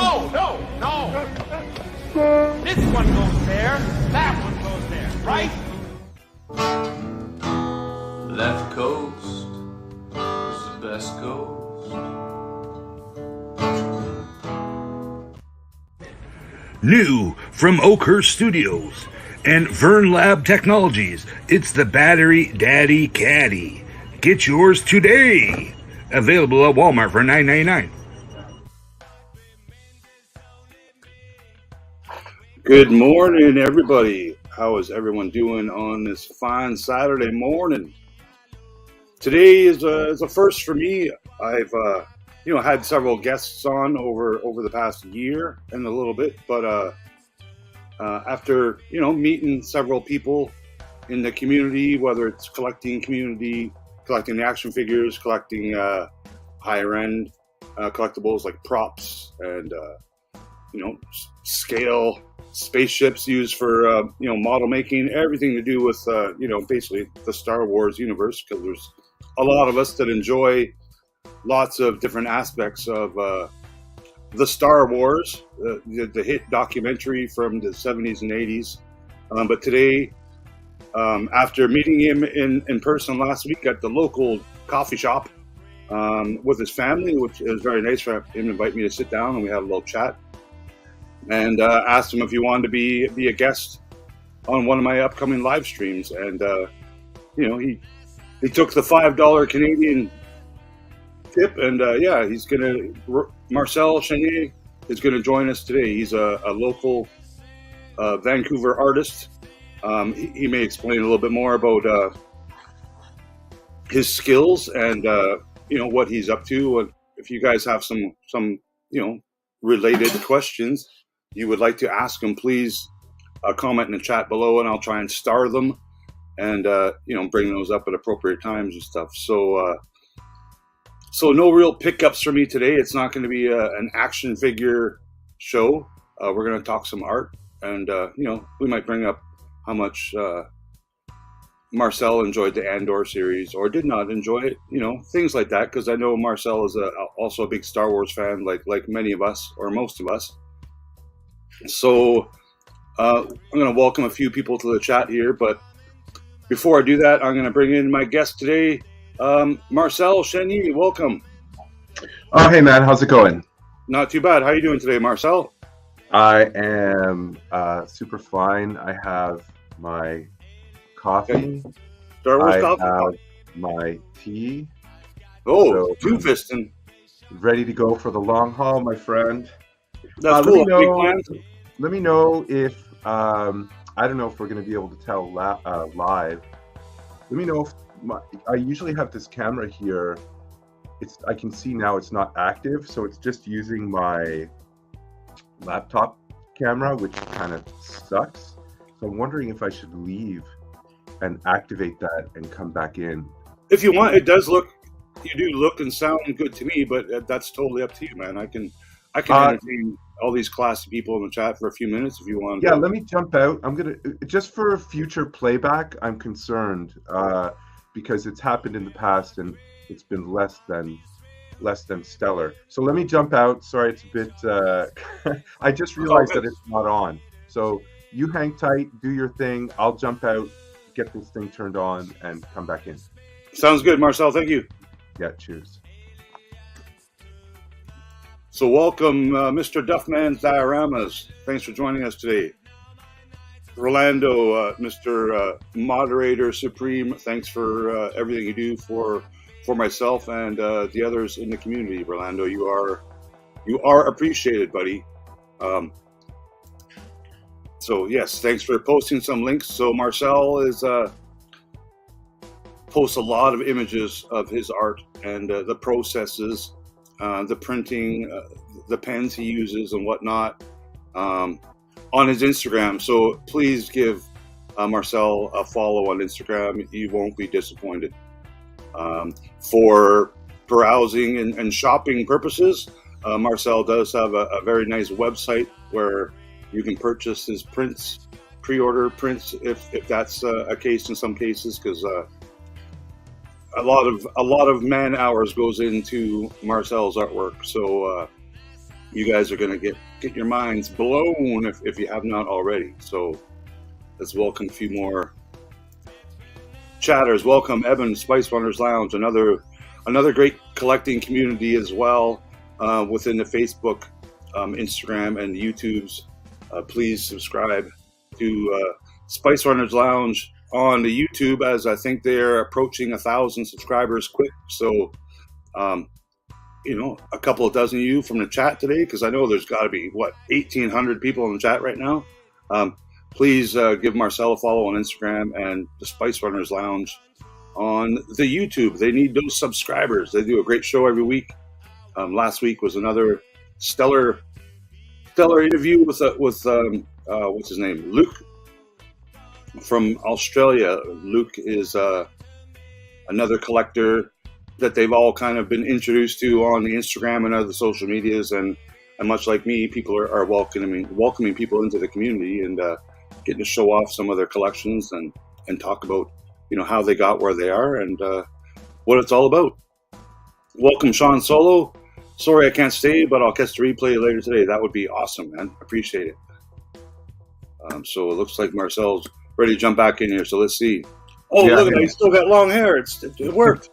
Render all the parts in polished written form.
No, no, no. This one goes there, that one goes there, right? Left coast is the best coast. New from Oakhurst Studios and Vern Lab Technologies, it's the Battery Daddy Caddy. Get yours today. Available at Walmart for $9.99. Good morning, everybody. How is everyone doing on this fine Saturday morning? Today is a first for me. I've had several guests on over the past year and a little bit, but after meeting several people in the community, whether it's collecting the action figures, collecting higher end collectibles like props and scale spaceships used for model making, everything to do with basically the Star Wars universe, because there's a lot of us that enjoy lots of different aspects of the Star Wars, the hit documentary from the 70s and 80s. But today, after meeting him in person last week at the local coffee shop with his family, which is very nice for him to invite me to sit down, and we had a little chat, and asked him if he wanted to be a guest on one of my upcoming live streams. And he took the $5 Canadian tip, and he's gonna. Marcel Chenier is gonna join us today. He's a local Vancouver artist. He may explain a little bit more about his skills and what he's up to. And if you guys have some related questions you would like to ask him, please comment in the chat below, and I'll try and star them and bring those up at appropriate times and stuff. So no real pickups for me today. It's not going to be an action figure show. We're going to talk some art, and we might bring up how much Marcel enjoyed the Andor series or did not enjoy it, things like that, because I know Marcel is also a big Star Wars fan, like many of us, or most of us. So I'm going to welcome a few people to the chat here, but before I do that, I'm going to bring in my guest today, Marcel Chenier. Welcome. Oh, hey man, how's it going? Not too bad. How are you doing today, Marcel? I am super fine. I have my coffee. Star Wars coffee. I have my tea. Oh, so two-fisting. Ready to go for the long haul, my friend. That's cool. Let me know if I don't know if we're going to be able to tell live. Let me know if I usually have this camera here. I can see now it's not active, so it's just using my laptop camera, which kind of sucks. So I'm wondering if I should leave and activate that and come back in. If you want, you do look and sound good to me, but that's totally up to you, man. I can entertain all these classy people in the chat for a few minutes if you want. Yeah, let me jump out. I'm gonna just for future playback. I'm concerned because it's happened in the past and it's been less than stellar. So let me jump out. Sorry, it's a bit. I just realized that it's not on. So you hang tight, do your thing. I'll jump out, get this thing turned on, and come back in. Sounds good, Marcel. Thank you. Yeah, cheers. So welcome, Mr. Duffman's Dioramas. Thanks for joining us today. Rolando, Mr. Moderator Supreme, thanks for everything you do for myself and the others in the community. Rolando, you are appreciated, buddy. So yes, thanks for posting some links. So Marcel posts a lot of images of his art and the processes, the printing, the pens he uses and whatnot on his Instagram. So please give Marcel a follow on Instagram. You won't be disappointed. For browsing and shopping purposes, Marcel does have a very nice website where you can purchase his prints, pre-order prints if that's a case in some cases, because a lot of man hours goes into Marcel's artwork. So you guys are going to get your minds blown if you have not already. So let's welcome a few more chatters. Welcome Evan, Spice Runners Lounge, another great collecting community as well within the Facebook, Instagram, and YouTubes. Please subscribe to Spice Runners Lounge on the YouTube, as I think they're approaching 1,000 subscribers quick. So, a couple of dozen of you from the chat today, because I know there's got to be 1,800 people in the chat right now. Please give Marcel a follow on Instagram and the Spice Runners Lounge on the YouTube. They need those subscribers. They do a great show every week. Last week was another stellar interview with what's his name, Luke from Australia. Luke is another collector that they've all kind of been introduced to on the Instagram and other social medias, and much like me, people are welcoming people into the community and getting to show off some of their collections and talk about how they got where they are and what it's all about. Welcome Sean Solo. Sorry I can't stay, but I'll catch the replay later today. That would be awesome, man. Appreciate it. So it looks like Marcel's ready to jump back in here. So let's see. Oh, yeah, look at that. He's still got long hair. It worked.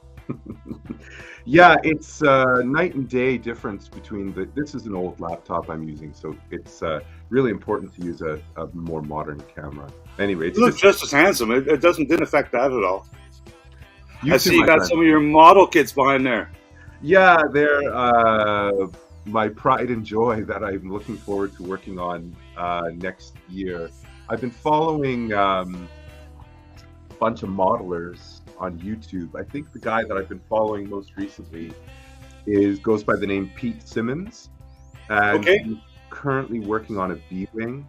Yeah, it's night and day difference between this is an old laptop I'm using, so it's really important to use a more modern camera. Anyway, it looks just as handsome. It didn't affect that at all. I see you got friend. Some of your model kits behind there. Yeah, they're my pride and joy that I'm looking forward to working on next year. I've been following a bunch of modelers on YouTube. I think the guy that I've been following most recently goes by the name Pete Simmons, and he's currently working on a B-wing.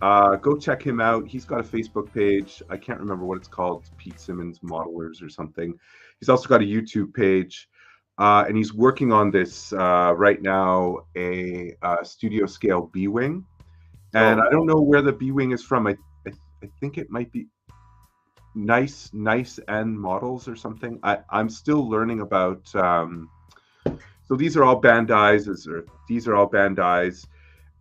Go check him out. He's got a Facebook page. I can't remember what it's called, Pete Simmons Modelers or something. He's also got a YouTube page, and he's working on this right now, a studio scale B-wing. And I don't know where the B-wing is from. I think it might be Nice and Models or something. I'm still learning about. So these are all Bandai's,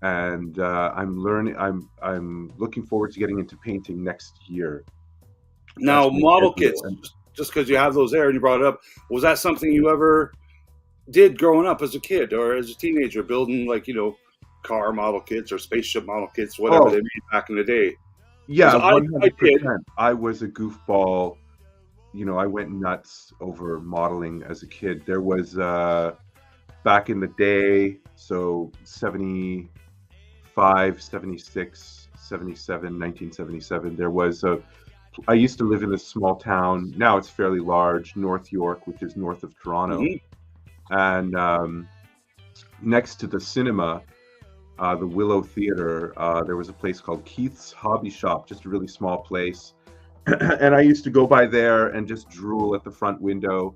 and I'm learning. I'm looking forward to getting into painting next year. Now, model kits, just because you have those there and you brought it up, was that something you ever did growing up as a kid or as a teenager, building car model kits or spaceship model kits, whatever they made back in the day? Yeah, 100%. I was a goofball. I went nuts over modeling as a kid. There was back in the day, so 75, 76, 77, 1977, there was I used to live in this small town. Now it's fairly large, North York, which is north of Toronto. Mm-hmm. And next to the cinema, the Willow Theater, there was a place called Keith's Hobby Shop, just a really small place. And I used to go by there and just drool at the front window.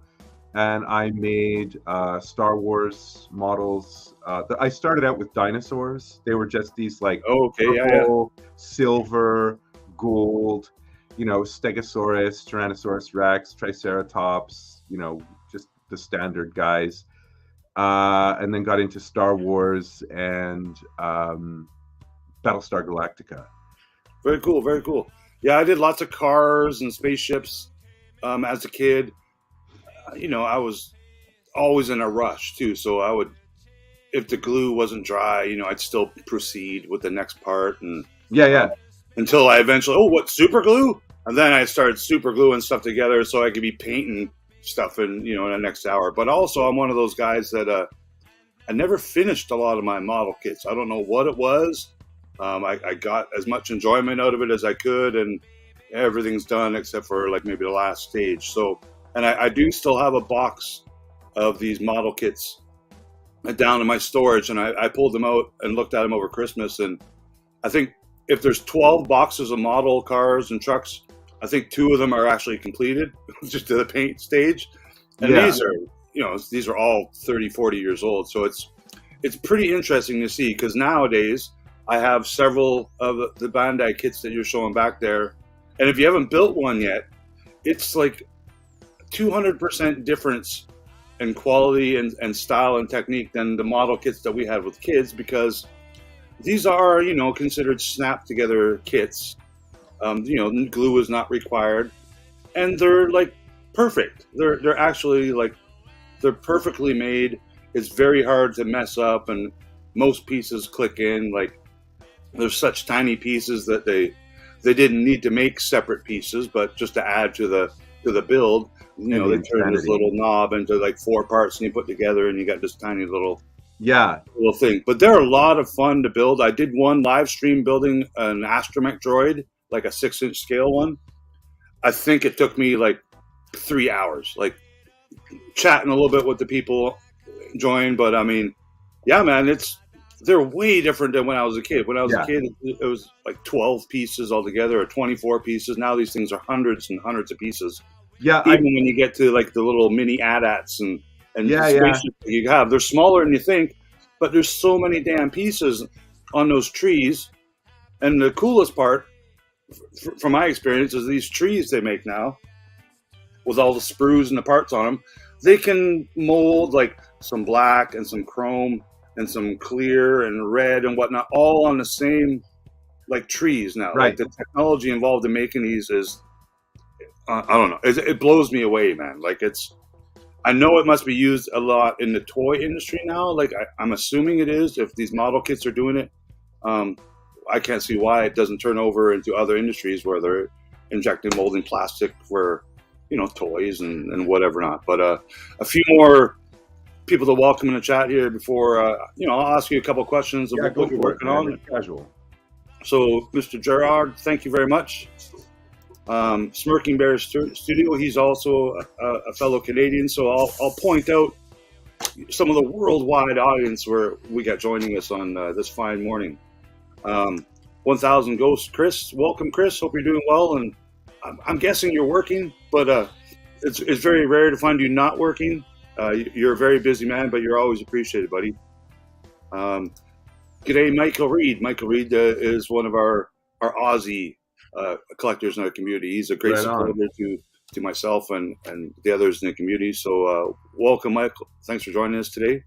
And I made Star Wars models. I started out with dinosaurs. They were just these purple, silver, gold, Stegosaurus, Tyrannosaurus Rex, Triceratops, just the standard guys. And then got into Star Wars and Battlestar Galactica. Very cool, very cool. Yeah, I did lots of cars and spaceships as a kid. I was always in a rush too, so I would, if the glue wasn't dry, I'd still proceed with the next part, and until I eventually, super glue, and then I started super gluing stuff together so I could be painting stuff in the next hour. But also, I'm one of those guys that I never finished a lot of my model kits. I don't know what it was. I got as much enjoyment out of it as I could, and everything's done except for maybe the last stage. So, and I do still have a box of these model kits down in my storage, and I pulled them out and looked at them over Christmas, and I think if there's 12 boxes of model cars and trucks, I think 2 of them are actually completed just to the paint stage. And these are all 30, 40 years old. So it's pretty interesting to see, because nowadays I have several of the Bandai kits that you're showing back there. And if you haven't built one yet, it's 200% difference and quality and style and technique than the model kits that we had with kids, because these are, you know, considered snap together kits. You know, glue is not required, and they're like perfect. They're actually like, they're perfectly made. It's very hard to mess up, and most pieces click in. Like, there's such tiny pieces that they didn't need to make separate pieces, but just to add to the build, you know, they turn this little knob into like 4 parts, and you put together, and you got this tiny little thing. But they're a lot of fun to build. I did one live stream building an astromech droid, like a 6-inch scale one. I think it took me like 3 hours, like chatting a little bit with the people join. But I mean, yeah, man, they're way different than when I was a kid. When I was a kid, it was like 12 pieces altogether, or 24 pieces. Now these things are hundreds and hundreds of pieces. Yeah, even when you get to like the little mini AT-ATs and spaceships that you have, they're smaller than you think, but there's so many damn pieces on those trees. And the coolest part, from my experience, is these trees they make now, with all the sprues and the parts on them, they can mold like some black and some chrome and some clear and red and whatnot, all on the same like trees now. Right. Like, the technology involved in making these is, I don't know, it blows me away, man. Like, I know it must be used a lot in the toy industry now. Like, I'm assuming it is, if these model kits are doing it. I can't see why it doesn't turn over into other industries where they're injecting molding plastic for, you know, toys and whatever not. But a few more people to welcome in the chat here before, you know, I'll ask you a couple of questions about what you're working on. Casual. So, Mr. Gerard, thank you very much. Smirking Bear Studio, he's also a fellow Canadian, so I'll point out some of the worldwide audience where we got joining us on this fine morning. 1000 Ghost Chris, welcome Chris, hope you're doing well, and I'm guessing you're working, but it's very rare to find you not working. You're a very busy man, but you're always appreciated, buddy. G'day, Michael Reed. Michael Reed is one of our Aussie collectors in our community. He's a great supporter to myself and the others in the community. So welcome, Michael. Thanks for joining us today.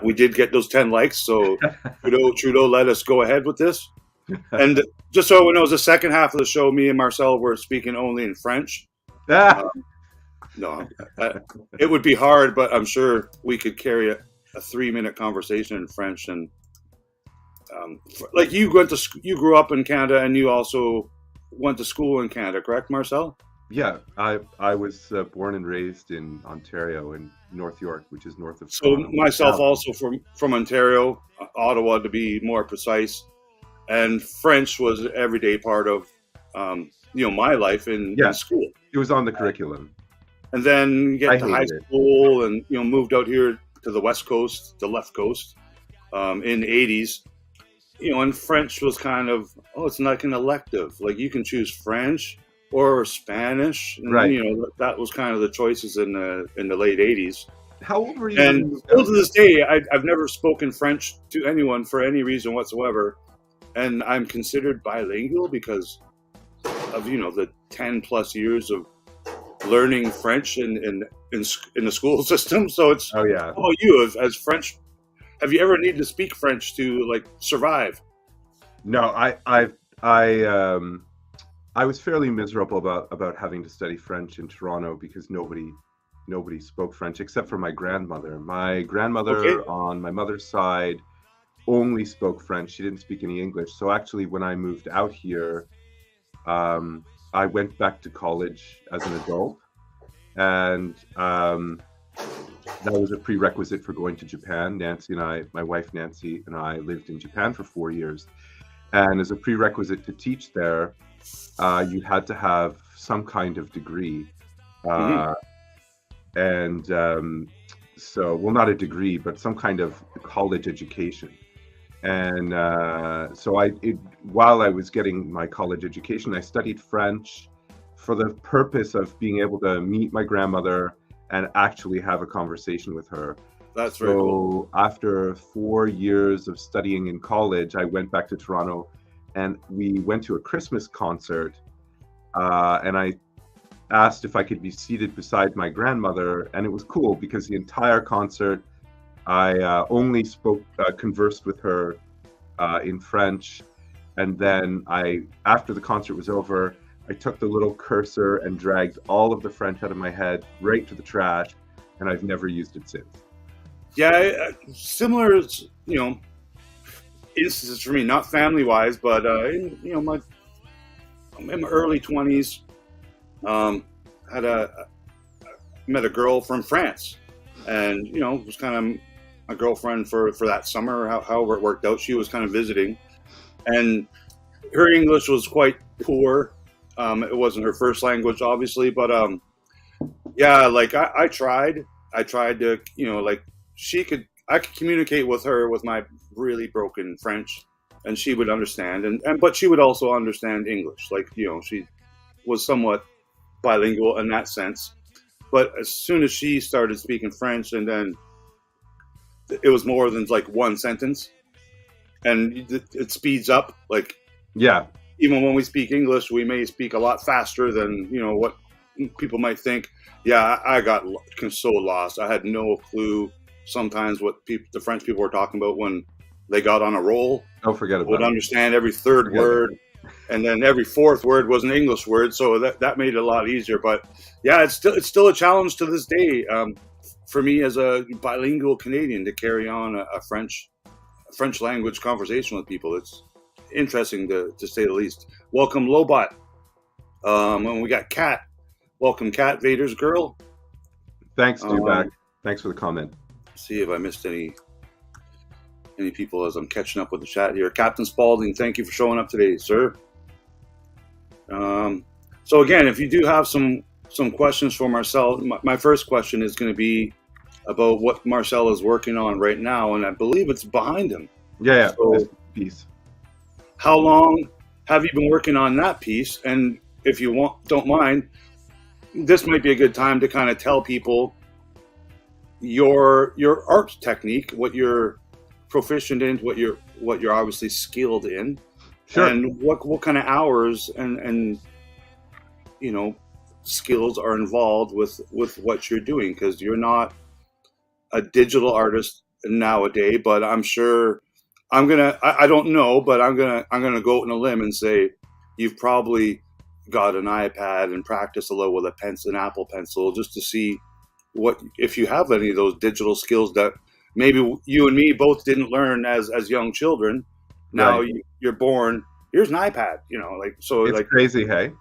We did get those 10 likes, so Trudeau let us go ahead with this. And just so everyone knows, the second half of the show, me and Marcel were speaking only in French. No, it would be hard, but I'm sure we could carry a 3-minute conversation in French. And like, you grew up in Canada, and you also went to school in Canada, correct, Marcel? Yeah, I was born and raised in Ontario, in North York, which is north of. So myself also from Ontario, Ottawa to be more precise, and French was an everyday part of you know, my life in school. It was on the curriculum. And then get to high school, and you know, moved out here to the West Coast, the left coast, in the 80s. You know, and French was kind of, it's like an elective. Like, you can choose French or Spanish. And, right. You know, that was kind of the choices in the late 80s. How old were you? And still to this day, I've never spoken French to anyone for any reason whatsoever. And I'm considered bilingual because of, you know, the 10 plus years of learning French in the school system. So it's, how about you as French? Have you ever needed to speak French to like survive? No, I was fairly miserable about having to study French in Toronto because nobody spoke French except for my grandmother. My grandmother on my mother's side only spoke French. She didn't speak any English. So actually, when I moved out here, I went back to college as an adult, and that was a prerequisite for going to Japan. Nancy and I, my wife Nancy and I, lived in Japan for 4 years, and as a prerequisite to teach there, you had to have some kind of degree, and so, well, not a degree, but some kind of college education. And so while I was getting my college education, I studied French for the purpose of being able to meet my grandmother and actually have a conversation with her. That's very cool. So after 4 years of studying in college, I went back to Toronto, and we went to a Christmas concert, and I asked if I could be seated beside my grandmother, and it was cool because the entire concert I only conversed with her in French, and then after the concert was over, I took the little cursor and dragged all of the French out of my head right to the trash, and I've never used it since. Yeah, similar, instances for me, not family-wise, but in my early 20s, met a girl from France, and it was kind of a girlfriend for that summer. However it worked out, she was kind of visiting, and her English was quite poor. It wasn't her first language, obviously, but yeah, like I tried to, I could communicate with her with my really broken French, and she would understand, but she would also understand English. Like, she was somewhat bilingual in that sense. But as soon as she started speaking French, and then it was more than like one sentence, and it speeds up. Like, yeah, even when we speak English, we may speak a lot faster than what people might think. Yeah, I got so lost. I had no clue sometimes what the French people were talking about when they got on a roll. Oh, forget about it. Would understand every third word, and then every fourth word was an English word, so that made it a lot easier. But yeah, it's still a challenge to this day for me as a bilingual Canadian to carry on a French language conversation with people. It's interesting to say the least. Welcome, Lobot. And we got Kat. Welcome, Kat, Vader's girl. Thanks, Duback. Thanks for the comment. See if I missed any people as I'm catching up with the chat here. Captain Spalding, thank you for showing up today, sir. So again, if you do have some questions for Marcel, my first question is going to be about what Marcel is working on right now, and I believe it's behind him. Yeah. So, this piece. How long have you been working on that piece? And if you don't mind, this might be a good time to kind of tell people your art technique, what you're proficient in, what you're obviously skilled in, sure, and what kind of hours and skills are involved with what you're doing, because you're not a digital artist nowadays. But I'm sure I don't know, but I'm gonna go out on a limb and say you've probably got an iPad and practice a little with an Apple Pencil, just to see if you have any of those digital skills that maybe you and me both didn't learn as young children. Now you're born, here's an iPad, so it's crazy, hey?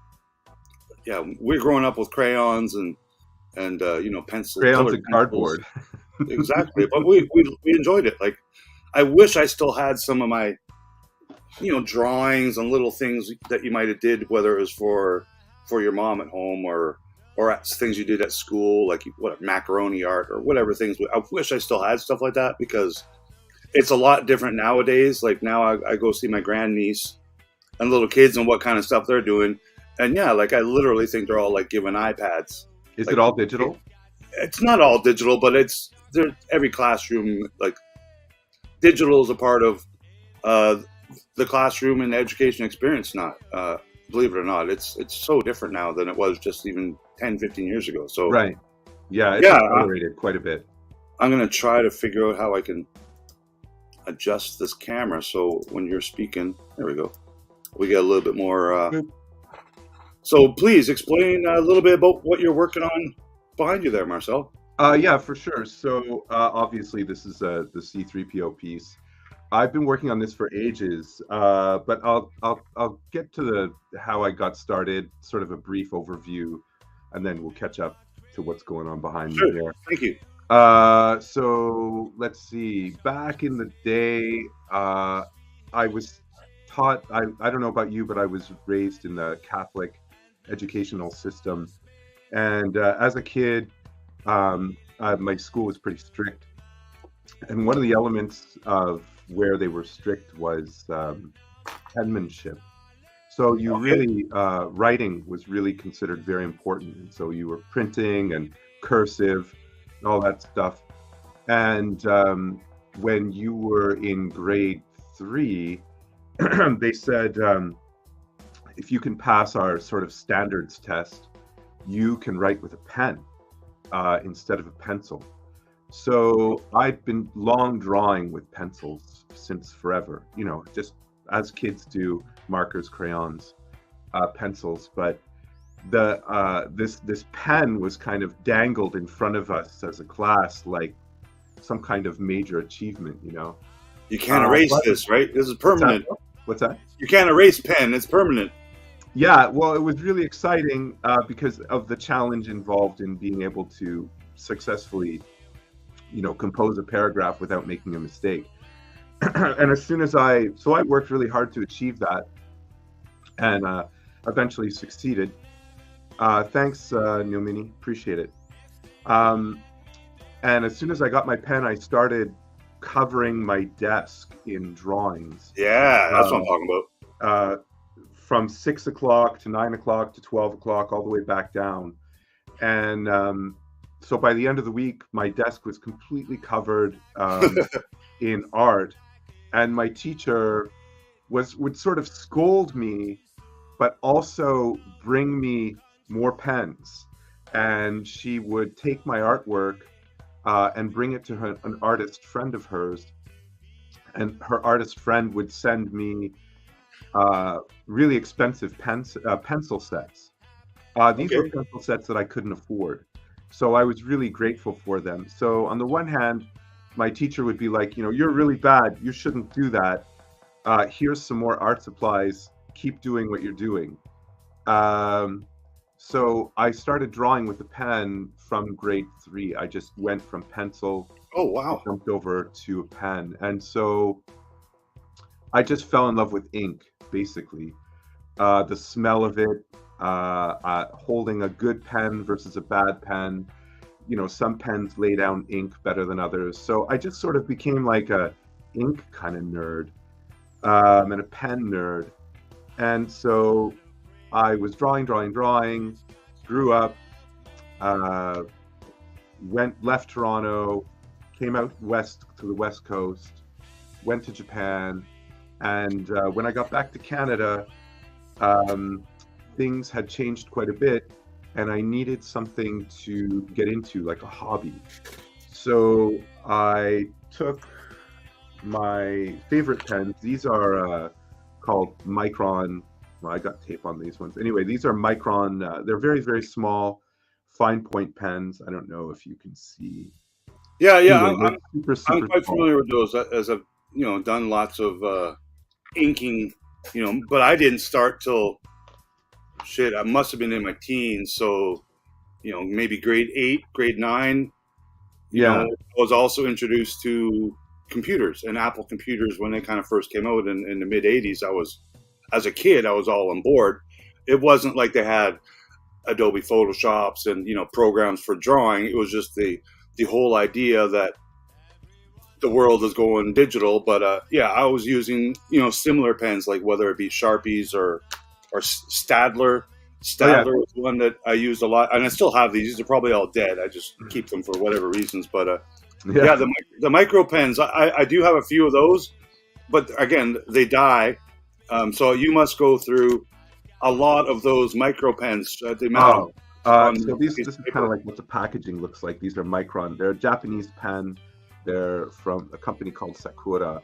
Yeah, we're growing up with crayons and pencils. Crayons and cardboard. Exactly. But we enjoyed it. Like, I wish I still had some of my, drawings and little things that you might have did, whether it was for your mom at home or things you did at school, like macaroni art or whatever things. I wish I still had stuff like that, because it's a lot different nowadays. Like, now I go see my grandniece and little kids and what kind of stuff they're doing. And yeah, like, I literally think they're all like given iPads. Is it all digital? It's not all digital, but every classroom, like, digital is a part of the classroom and the education experience. Not believe it or not, it's so different now than it was just even 10, 15 years ago. So right, yeah, it's accelerated quite a bit. I'm gonna try to figure out how I can adjust this camera so when you're speaking, there we go, we get a little bit more. So please explain a little bit about what you're working on behind you there, Marcel. Yeah, for sure. So obviously this is the C3PO piece. I've been working on this for ages, but I'll get to how I got started, sort of a brief overview, and then we'll catch up to what's going on behind me here. Thank you. So let's see. Back in the day, I was taught. I don't know about you, but I was raised in the Catholic educational system, and as a kid, my school was pretty strict, and one of the elements of where they were strict was penmanship. So you really, writing was really considered very important. And so you were printing and cursive and all that stuff. And when you were in grade 3, they said, if you can pass our sort of standards test, you can write with a pen instead of a pencil. So I've been long drawing with pencils since forever, you know, just as kids do, markers, crayons, pencils. But this pen was kind of dangled in front of us as a class, like some kind of major achievement, you know. You can't erase this, right? This is permanent. What's that? You can't erase pen. It's permanent. Yeah, well, it was really exciting because of the challenge involved in being able to successfully, you know, compose a paragraph without making a mistake. And as soon as I worked really hard to achieve that, and eventually succeeded. Thanks, Neomini, appreciate it. And as soon as I got my pen, I started covering my desk in drawings. Yeah, that's what I'm talking about. From 6 o'clock to 9 o'clock to 12 o'clock, all the way back down. And so by the end of the week, my desk was completely covered in art. And my teacher would sort of scold me, but also bring me more pens. And she would take my artwork and bring it to an artist friend of hers. And her artist friend would send me really expensive pencil sets. These were pencil sets that I couldn't afford. So I was really grateful for them. So on the one hand, my teacher would be like, you know, you're really bad. You shouldn't do that. Here's some more art supplies. Keep doing what you're doing. So I started drawing with a pen from grade 3. I just went from pencil. Oh, wow. Jumped over to a pen. And so I just fell in love with ink, basically. The smell of it, holding a good pen versus a bad pen. You know, some pens lay down ink better than others. So I just sort of became like a ink kind of nerd and a pen nerd. And so I was drawing, grew up, left Toronto, came out west to the West Coast, went to Japan. And when I got back to Canada, things had changed quite a bit, and I needed something to get into, like a hobby. So I took my favorite pens. These are called Micron. Well, I got tape on these ones. Anyway, these are Micron. They're very, very small, fine point pens. I don't know if you can see. Yeah. Anyway, I'm quite familiar with those, as I've, you know, done lots of inking, you know, but I didn't start till I must have been in my teens. So, you know, maybe grade 8, grade 9. You know, I was also introduced to computers and Apple computers when they kind of first came out in the mid 80s. As a kid, I was all on board. It wasn't like they had Adobe Photoshops and, you know, programs for drawing. It was just the whole idea that the world is going digital. But I was using, you know, similar pens, like whether it be Sharpies or Stadler. Stadler was one that I used a lot, and I still have these. These are probably all dead. I just keep them for whatever reasons. But the micro pens, I do have a few of those, but again, they die. So you must go through a lot of those micro pens. So this is kind of like what the packaging looks like. These are Micron. They're a Japanese pen. They're from a company called Sakura.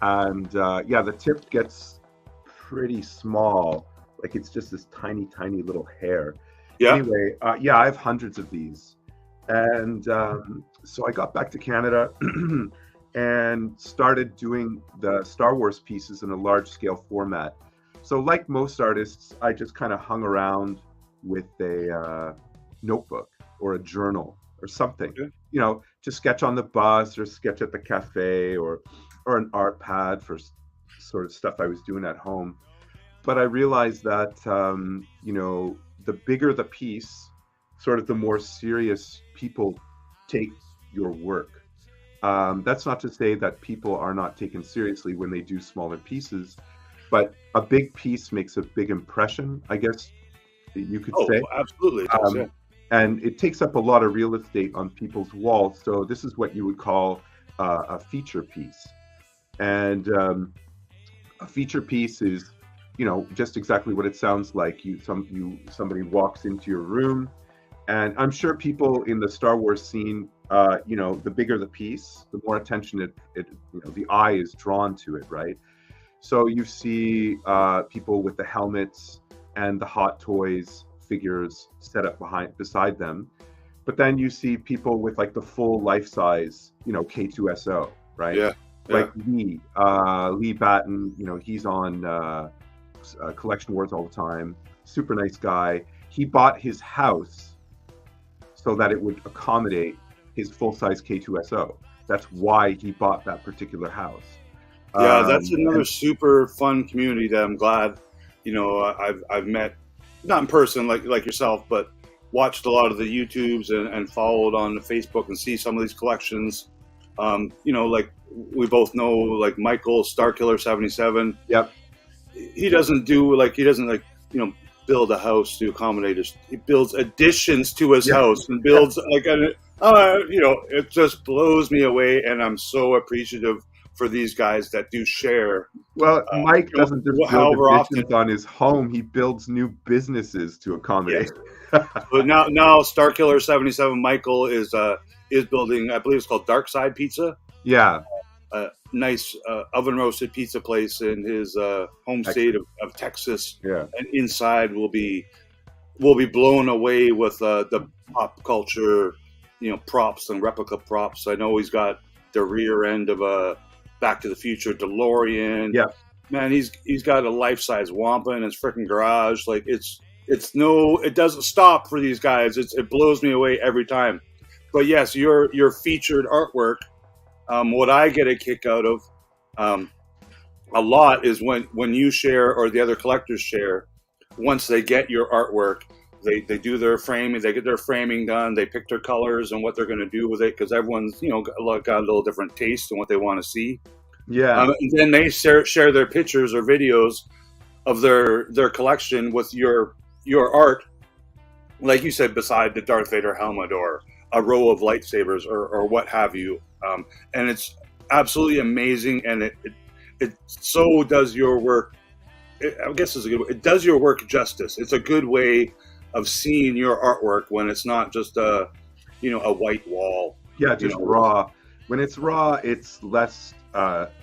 And the tip gets pretty small. Like it's just this tiny, tiny little hair. Yeah. Anyway, I have hundreds of these. And so I got back to Canada and started doing the Star Wars pieces in a large scale format. So like most artists, I just kind of hung around with a notebook or a journal or something, you know, to sketch on the bus or sketch at the cafe or an art pad for sort of stuff I was doing at home. But I realized that, you know, the bigger the piece, sort of the more serious people take your work. That's not to say that people are not taken seriously when they do smaller pieces, but a big piece makes a big impression, I guess you could say. Oh, absolutely. And it takes up a lot of real estate on people's walls. So this is what you would call a feature piece. And a feature piece is, you know, just exactly what it sounds like. Somebody walks into your room And I'm sure people in the Star Wars scene, the bigger the piece, the more attention the eye is drawn to it, right? So you see people with the helmets and the Hot Toys figures set up beside them, but then you see people with like the full life-size, K2SO, right? Yeah. Like Lee Batten, he's on Collection Wars all the time. Super nice guy. He bought his house so that it would accommodate his full-size K2SO. That's why he bought that particular house. Yeah, that's another super fun community that I'm glad, I've met, not in person like yourself, but watched a lot of the YouTubes and followed on the Facebook and see some of these collections. Like we both know, like Michael Starkiller 77. Yep. He doesn't build a house to accommodate us. He builds additions to his house and builds it just blows me away, and I'm so appreciative for these guys that do share. Well, Mike doesn't just build additions on his home; he builds new businesses to accommodate. But now Starkiller 77 Michael is building, I believe it's called Dark Side Pizza. Yeah. A nice oven roasted pizza place in his home state of Texas. Yeah. And inside will be blown away with the pop culture, props and replica props. I know he's got the rear end of a Back to the Future DeLorean. Yeah. Man, he's got a life-size Wampa in his freaking garage. Like it doesn't stop for these guys. It blows me away every time. But yes, your featured artwork, what I get a kick out of a lot is when you share or the other collectors share. Once they get your artwork, they do their framing, they get their framing done, they pick their colors and what they're going to do with it, because everyone's got a little different taste in what they want to see. Yeah. And then they share their pictures or videos of their collection with your art, like you said, beside the Darth Vader helmet or a row of lightsabers or what have you. And it's absolutely amazing, and it so does your work. I guess it's a good way. It does your work justice. It's a good way of seeing your artwork when it's not just a white wall. Yeah, just raw. When it's raw, it's less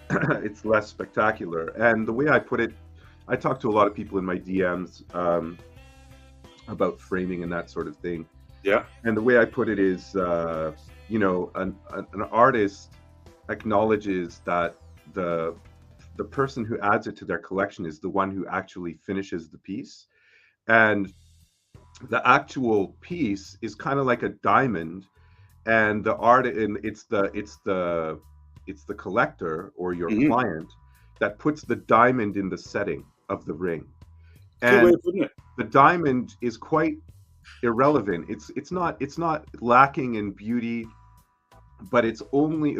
it's less spectacular. And the way I put it, I talk to a lot of people in my DMs about framing and that sort of thing. Yeah. And the way I put it is, an artist acknowledges that the person who adds it to their collection is the one who actually finishes the piece, and the actual piece is kind of like a diamond, and the art, and it's the collector or your client that puts the diamond in the setting of the ring. And the diamond is quite irrelevant. It's not lacking in beauty, but it's only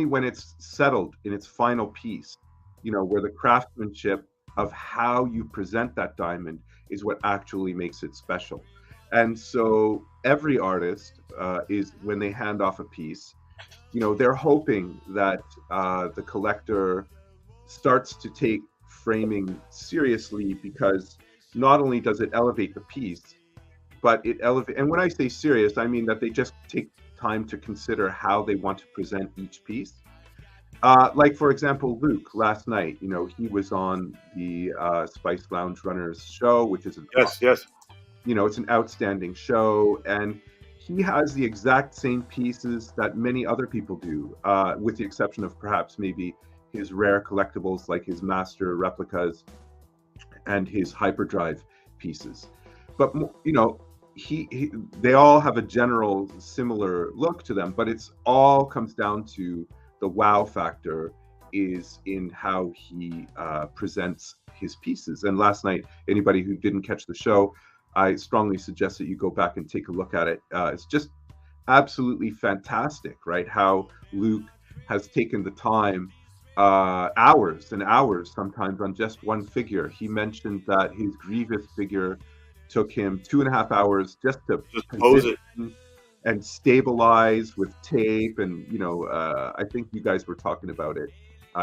when it's settled in its final piece, where the craftsmanship of how you present that diamond is what actually makes it special. And so every artist is, when they hand off a piece, they're hoping that the collector starts to take framing seriously, because not only does it elevate the piece, but and when I say serious, I mean that they just take time to consider how they want to present each piece. Like, for example, Luke last night, he was on the Spice Lounge Runners show, which is yes. It's an outstanding show, and he has the exact same pieces that many other people do, with the exception of perhaps maybe his rare collectibles like his master replicas and his hyperdrive pieces. But they all have a general similar look to them, but it's all comes down to the wow factor is in how he presents his pieces. And last night, anybody who didn't catch the show, I strongly suggest that you go back and take a look at it. It's just absolutely fantastic, right? How Luke has taken the time, hours and hours sometimes, on just one figure. He mentioned that his Grievous figure took him 2.5 hours just to pose it and stabilize with tape. And I think you guys were talking about it.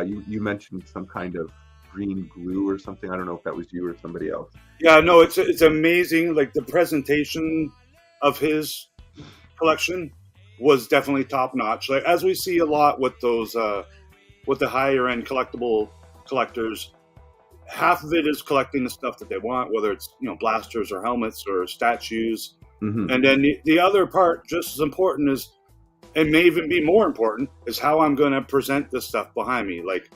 You mentioned some kind of green glue or something. I don't know if that was you or somebody else. Yeah, no, it's amazing. Like the presentation of his collection was definitely top notch. Like as we see a lot with those with the higher end collectible collectors, half of it is collecting the stuff that they want, whether it's blasters or helmets or statues, and then the other part, just as important as, and may even be more important, is how I'm going to present this stuff behind me. Like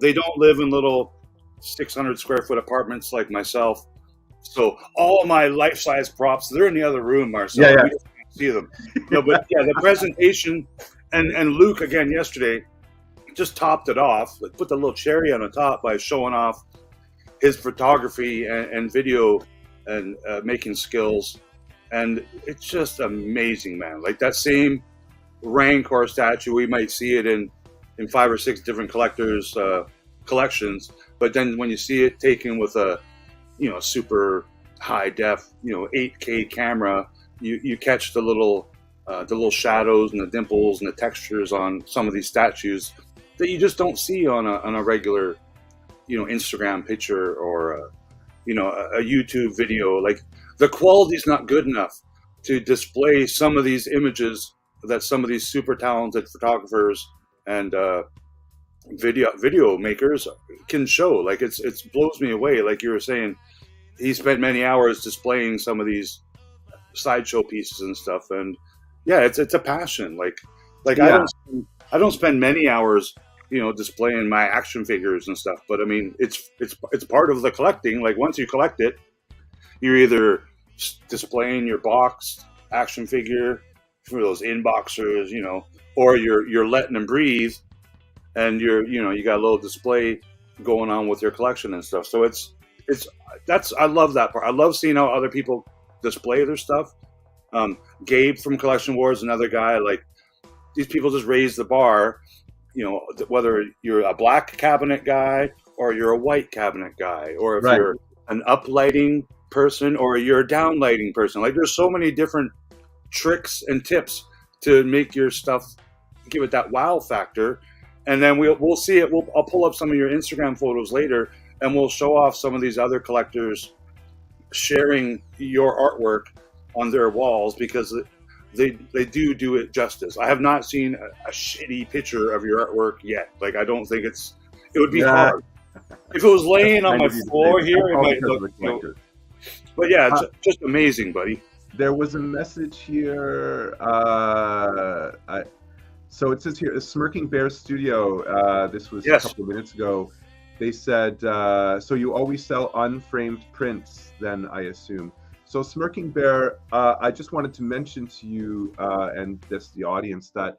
they don't live in little 600 square foot apartments like myself. So all of my life-size props, they're in the other room, Marcel. Yeah. We just can't see them. But yeah, the presentation, and Luke, again, yesterday, just topped it off. Like, put the little cherry on the top by showing off his photography and video and making skills. And it's just amazing, man. Like that same Rancor statue, we might see it in 5 or 6 different collectors' collections. But then when you see it taken with a super high def 8K camera, you catch the little shadows and the dimples and the textures on some of these statues that you just don't see on a regular Instagram picture or a YouTube video. Like the quality's not good enough to display some of these images that some of these super talented photographers and video makers can show. Like it blows me away. Like you were saying, he spent many hours displaying some of these sideshow pieces and stuff, and yeah, it's a passion. Like yeah. I don't spend many hours displaying my action figures and stuff, but I mean it's part of the collecting. Like once you collect it, you're either displaying your boxed action figure for those inboxers, or you're letting them breathe, and you got a little display going on with your collection and stuff. So I love that part. I love seeing how other people display their stuff. Gabe from Collection Wars, another guy, like these people just raise the bar, whether you're a black cabinet guy or you're a white cabinet guy, or if you're an uplighting person or you're a downlighting person. Like there's so many different tricks and tips to make your stuff, give it that wow factor. And then we'll see it. I'll pull up some of your Instagram photos later, and we'll show off some of these other collectors sharing your artwork on their walls, because they do it justice. I have not seen a shitty picture of your artwork yet. Like I don't think it would be hard. If it was laying on my floor here, it might look. But yeah, it's just amazing, buddy. There was a message here. So it says here, a Smirking Bear Studio. This was a couple of minutes ago. They said, so you always sell unframed prints, then I assume. So Smirking Bear, I just wanted to mention to you and the audience that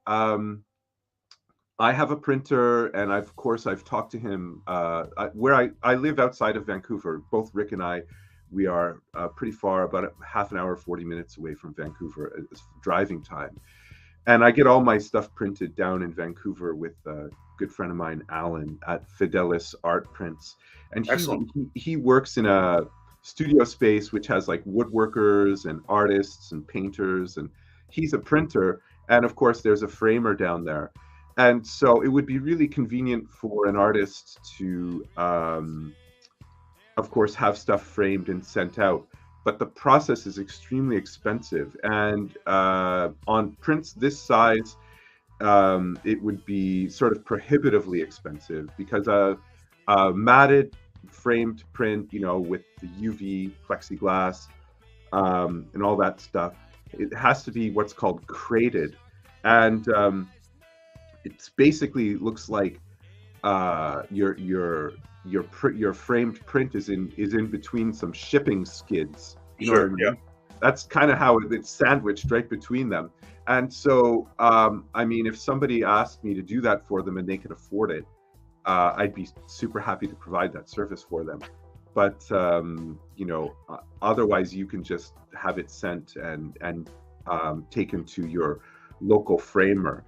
I have a printer, and I've talked to him. Where I live outside of Vancouver. Both Rick and I, we are pretty far, about a half an hour, 40 minutes away from Vancouver driving time. And I get all my stuff printed down in Vancouver with a good friend of mine, Alan, at Fidelis Art Prints. And he works in a studio space which has like woodworkers and artists and painters, and he's a printer. And of course, there's a framer down there. And so it would be really convenient for an artist to, of course, have stuff framed and sent out. But the process is extremely expensive. And on prints this size, it would be sort of prohibitively expensive, because a matted framed print, with the UV plexiglass and all that stuff, it has to be what's called crated. And it's basically looks like your framed print is in between some shipping skids. You know what I mean? Yeah. That's kind of how it's sandwiched right between them. And so, I mean, if somebody asked me to do that for them and they could afford it, I'd be super happy to provide that service for them. But otherwise, you can just have it sent and taken to your local framer.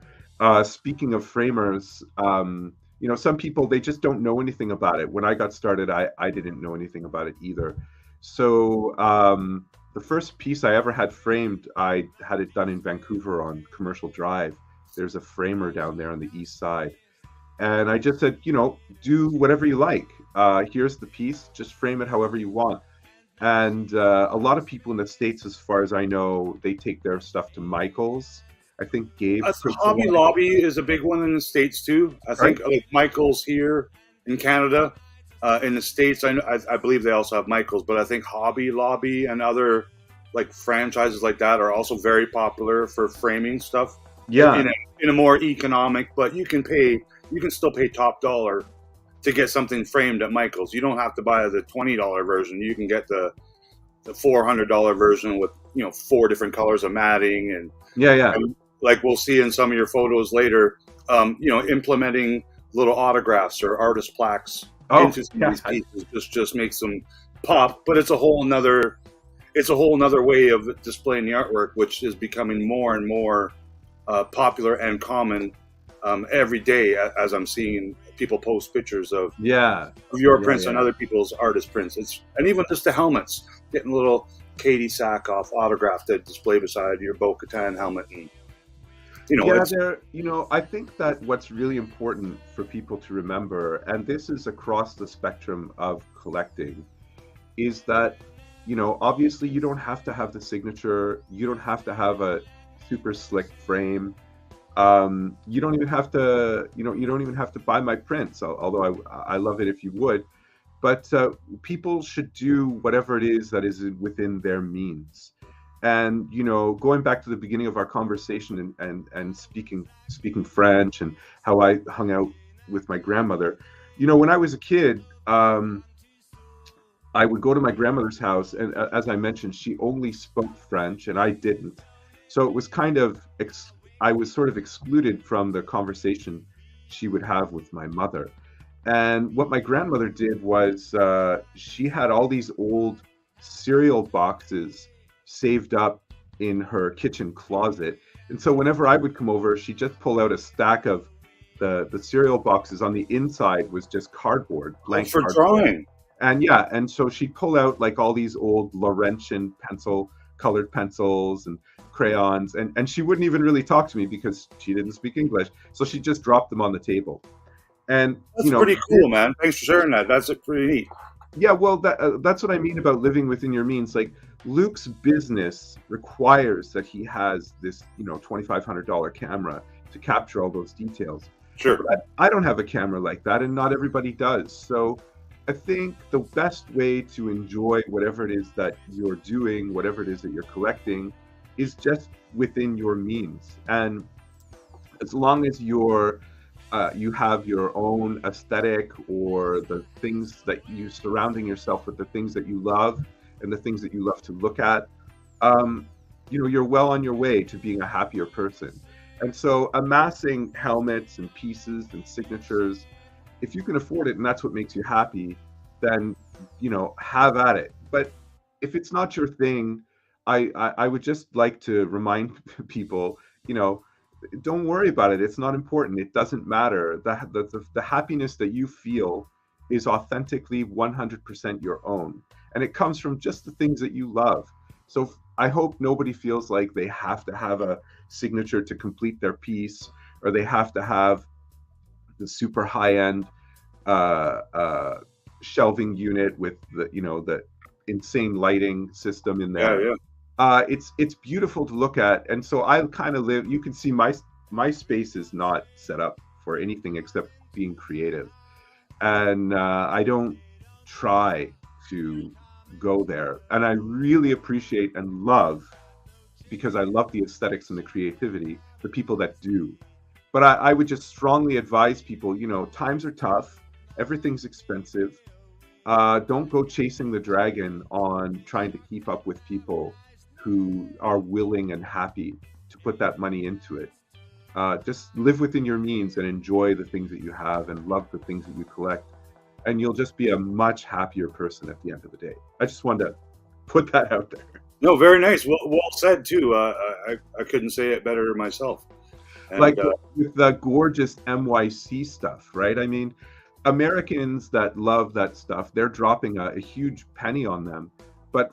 Speaking of framers, some people, they just don't know anything about it. When I got started, I didn't know anything about it either. So the first piece I ever had framed, I had it done in Vancouver on Commercial Drive. There's a framer down there on the east side. And I just said, do whatever you like. Here's the piece, just frame it however you want. And a lot of people in the States, as far as I know, they take their stuff to Michael's. I think Gabe. Hobby Lobby is a big one in the States too. I think like Michael's here in Canada. In the States, I believe they also have Michael's, but I think Hobby Lobby and other like franchises like that are also very popular for framing stuff. Yeah. In a more economic, but you can still pay top dollar to get something framed at Michael's. You don't have to buy the $20 version. You can get the $400 version with 4 different colors of matting and and like we'll see in some of your photos later, implementing little autographs or artist plaques into some of these pieces just makes them pop. But it's a whole nother way of displaying the artwork, which is becoming more and more popular and common every day as I'm seeing people post pictures of your prints and other people's artist prints. And even just the helmets, getting a little Katie Sackhoff autograph to display beside your Bo-Katan helmet. And I think that what's really important for people to remember, and this is across the spectrum of collecting, is that obviously you don't have to have the signature, you don't have to have a super slick frame. You don't even have to, you don't even have to buy my prints, although I love it if you would. But people should do whatever it is that is within their means. And going back to the beginning of our conversation and speaking French and how I hung out with my grandmother, when I was a kid, I would go to my grandmother's house, and as I mentioned, she only spoke French and I didn't. So it was kind of I was sort of excluded from the conversation she would have with my mother. And what my grandmother did was she had all these old cereal boxes saved up in her kitchen closet. And so whenever I would come over, she'd just pull out a stack of the cereal boxes. On the inside was just cardboard, blank for cardboard. Drawing. And so she'd pull out like all these old Laurentian colored pencils and crayons, and she wouldn't even really talk to me because she didn't speak English. So she just dropped them on the table. And that's pretty cool, man. Thanks for sharing that. That's pretty neat. Yeah, well, that's what I mean about living within your means. Like Luke's business requires that he has this, $2,500 camera to capture all those details. Sure. But I don't have a camera like that, and not everybody does. So I think the best way to enjoy whatever it is that you're doing, whatever it is that you're collecting, is just within your means. And as long as you have your own aesthetic, or the things that you surrounding yourself with, the things that you love and the things that you love to look at, you're well on your way to being a happier person. And so amassing helmets and pieces and signatures, if you can afford it and that's what makes you happy, then have at it. But if it's not your thing, I would just like to remind people, don't worry about it. It's not important. It doesn't matter. The happiness that you feel is authentically 100% your own, and it comes from just the things that you love. So I hope nobody feels like they have to have a signature to complete their piece, or they have to have the super high-end shelving unit with the insane lighting system in there. It's beautiful to look at. And so I kind of live, you can see my space is not set up for anything except being creative. And I don't try to go there. And I really appreciate and love, because I love the aesthetics and the creativity, the people that do. But I would just strongly advise people, times are tough, everything's expensive. Don't go chasing the dragon on trying to keep up with people who are willing and happy to put that money into it. Just live within your means and enjoy the things that you have and love the things that you collect, and you'll just be a much happier person at the end of the day. I just wanted to put that out there. No, very nice. Well said too. I couldn't say it better myself. And, with the gorgeous MYC stuff, right? I mean, Americans that love that stuff, they're dropping a huge penny on them. But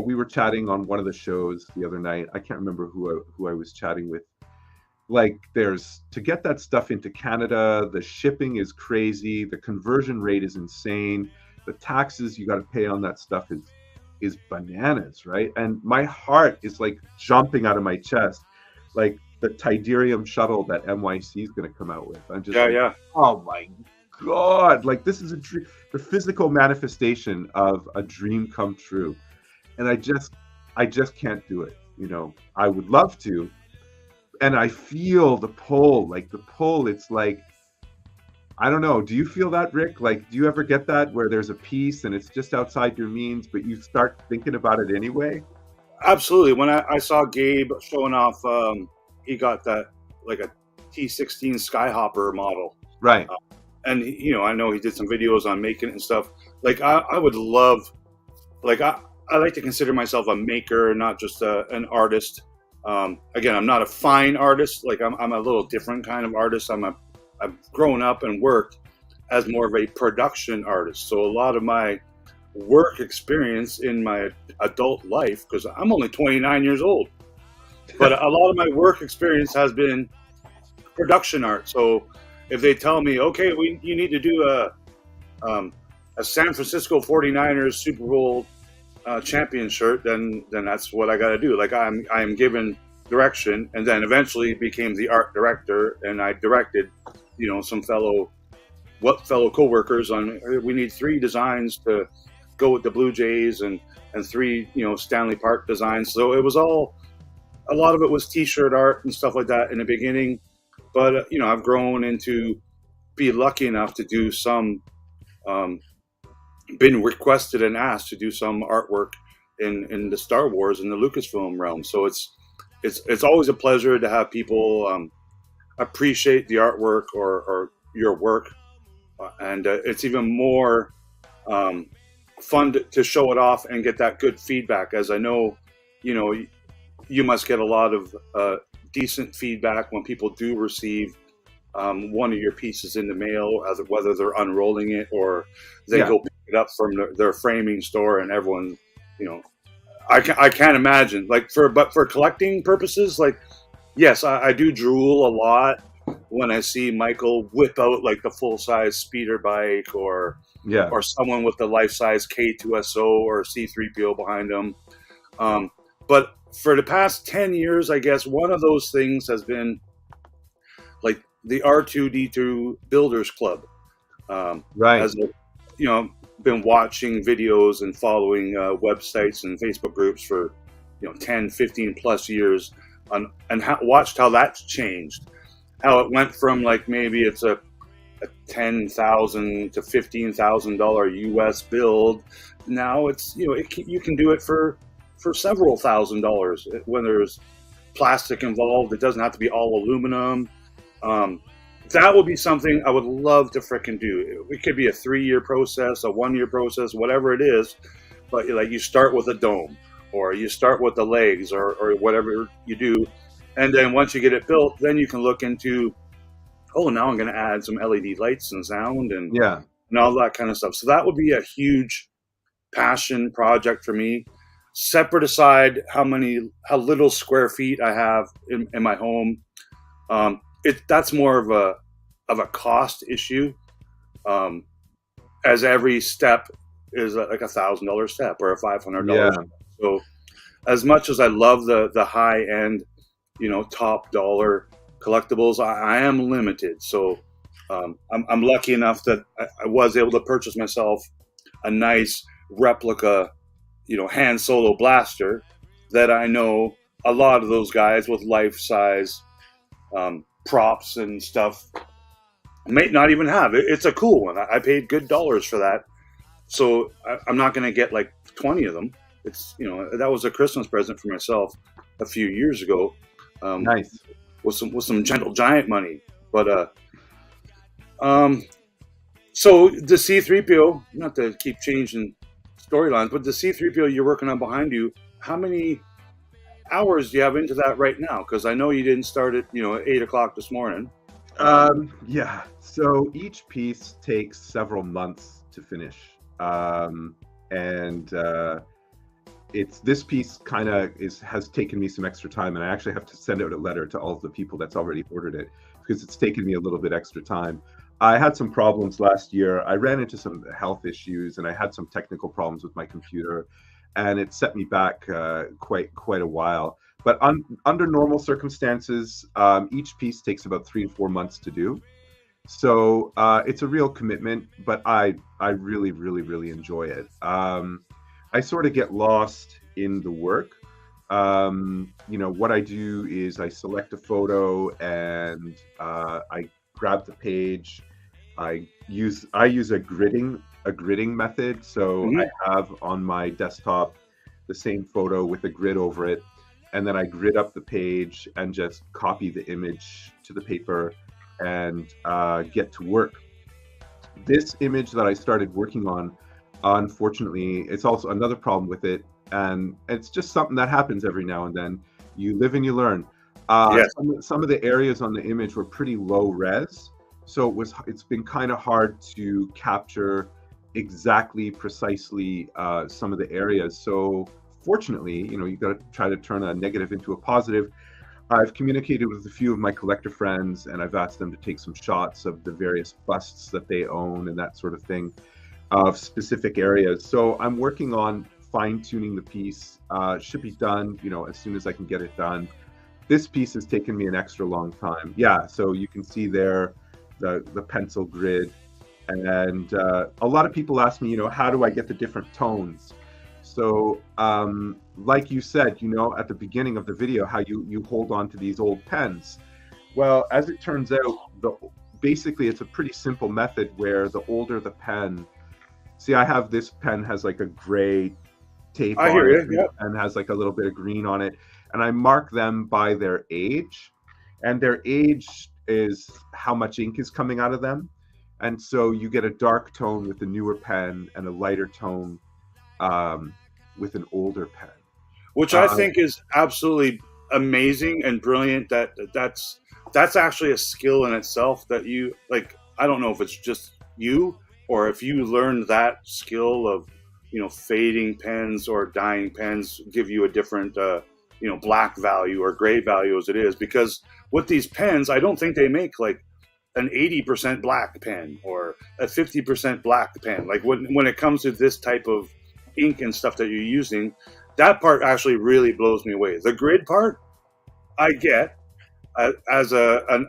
we were chatting on one of the shows the other night. I can't remember who I was chatting with, like there's to get that stuff into Canada, the shipping is crazy, the conversion rate is insane, the taxes you got to pay on that stuff is bananas, right? And my heart is like jumping out of my chest, like the Tidarium shuttle that NYC is going to come out with. I'm just oh my God, like this is the physical manifestation of a dream come true. And I just can't do it. You know, I would love to. And I feel the pull, it's like, I don't know. Do you feel that, Rick? Like, do you ever get that where there's a piece and it's just outside your means, but you start thinking about it anyway? Absolutely. When I saw Gabe showing off, he got that like a T16 Skyhopper model. Right. And, you know, I know he did some videos on making it and stuff. Like, I would love, like, I like to consider myself a maker, not just an artist. Again, I'm not a fine artist. Like, I'm a little different kind of artist. I've grown up and worked as more of a production artist. So a lot of my work experience in my adult life, because I'm only 29 years old, but a lot of my work experience has been production art. So if they tell me, okay, you need to do a San Francisco 49ers Super Bowl champion shirt, then that's what I got to do. Like I am given direction, and then eventually became the art director, and I directed, you know, some fellow coworkers on. We need 3 designs to go with the Blue Jays, and 3, you know, Stanley Park designs. So it was all, a lot of it was T-shirt art and stuff like that in the beginning. But you know, I've grown into be lucky enough to do some. Been requested and asked to do some artwork in the Star Wars and the Lucasfilm realm. So it's always a pleasure to have people appreciate the artwork or your work, and it's even more fun to show it off and get that good feedback. As I know, you know, you must get a lot of decent feedback when people do receive one of your pieces in the mail, whether they're unrolling it or they go pick it up from their framing store, and everyone, you know, I can't imagine, like for collecting purposes, like, yes, I do drool a lot when I see Michael whip out like the full-size speeder bike or someone with the life-size K2SO or C3PO behind them. But for the past 10 years, I guess one of those things has been like the R2D2 Builders Club. Right. As you know, been watching videos and following websites and Facebook groups for, you know, 10, 15 plus years, and watched how that's changed. How it went from like maybe it's a $10,000 to $15,000 US build. Now it's, you know, you can do it for several $1,000s when there's plastic involved. It doesn't have to be all aluminum. That would be something I would love to frickin' do. It could be a 3-year process, a 1-year process, whatever it is. But like, you start with a dome, or you start with the legs, or whatever you do, and then once you get it built, then you can look into, oh, now I'm going to add some LED lights and sound and all that kind of stuff. So that would be a huge passion project for me. Separate aside how little square feet I have in my home. That's more of a cost issue, as every step is like $1,000 step or a $500 step. So as much as I love the high end, you know, top dollar collectibles, I am limited. So I'm lucky enough that I was able to purchase myself a nice replica, you know, Han Solo blaster that I know a lot of those guys with life size props and stuff may not even have. It's a cool one. I paid good dollars for that. So I'm not going to get like 20 of them. It's, you know, that was a Christmas present for myself a few years ago. Nice. With some Gentle Giant money. But so the C3PO, not to keep changing storylines, but the C3PO you're working on behind you, how many hours do you have into that right now? Because I know you didn't start at, you know, at 8 o'clock this morning. Yeah. So each piece takes several months to finish. And this piece kind of has taken me some extra time, and I actually have to send out a letter to all of the people that's already ordered it because it's taken me a little bit extra time. I had some problems last year. I ran into some health issues, and I had some technical problems with my computer, and it set me back quite a while. But under normal circumstances, each piece takes about 3 to 4 months to do. So it's a real commitment, but I really, really, really enjoy it. I sort of get lost in the work. What I do is I select a photo and I grab the page. I use a gridding method. So I have on my desktop the same photo with a grid over it, and then I grid up the page and just copy the image to the paper and get to work. This image that I started working on, unfortunately, it's also another problem with it, and it's just something that happens every now and then. You live and you learn. Yes. Some of the areas on the image were pretty low res, so it's been kind of hard to capture exactly, precisely some of the areas. So fortunately, you got to try to turn a negative into a positive. I've communicated with a few of my collector friends, and I've asked them to take some shots of the various busts that they own and that sort of thing of specific areas. So I'm working on fine-tuning the piece. Should be done, as soon as I can get it done. This piece has taken me an extra long time. Yeah, so you can see there the pencil grid. And a lot of people ask me, how do I get the different tones? So like you said, at the beginning of the video, how you hold on to these old pens. Well, as it turns out, basically it's a pretty simple method where the older the pen, see, I have this pen has like a gray tape on it, and has like a little bit of green on it, and I mark them by their age, and their age is how much ink is coming out of them. And so you get a dark tone with the newer pen and a lighter tone with an older pen, which I think is absolutely amazing and brilliant. That's actually a skill in itself that you like. I don't know if it's just you or if you learned that skill of fading pens or dyeing pens give you a different black value or gray value as it is, because with these pens I don't think they make like an 80% black pen or a 50% black pen. Like when it comes to this type of ink and stuff that you're using, that part actually really blows me away. The grid part, I get as and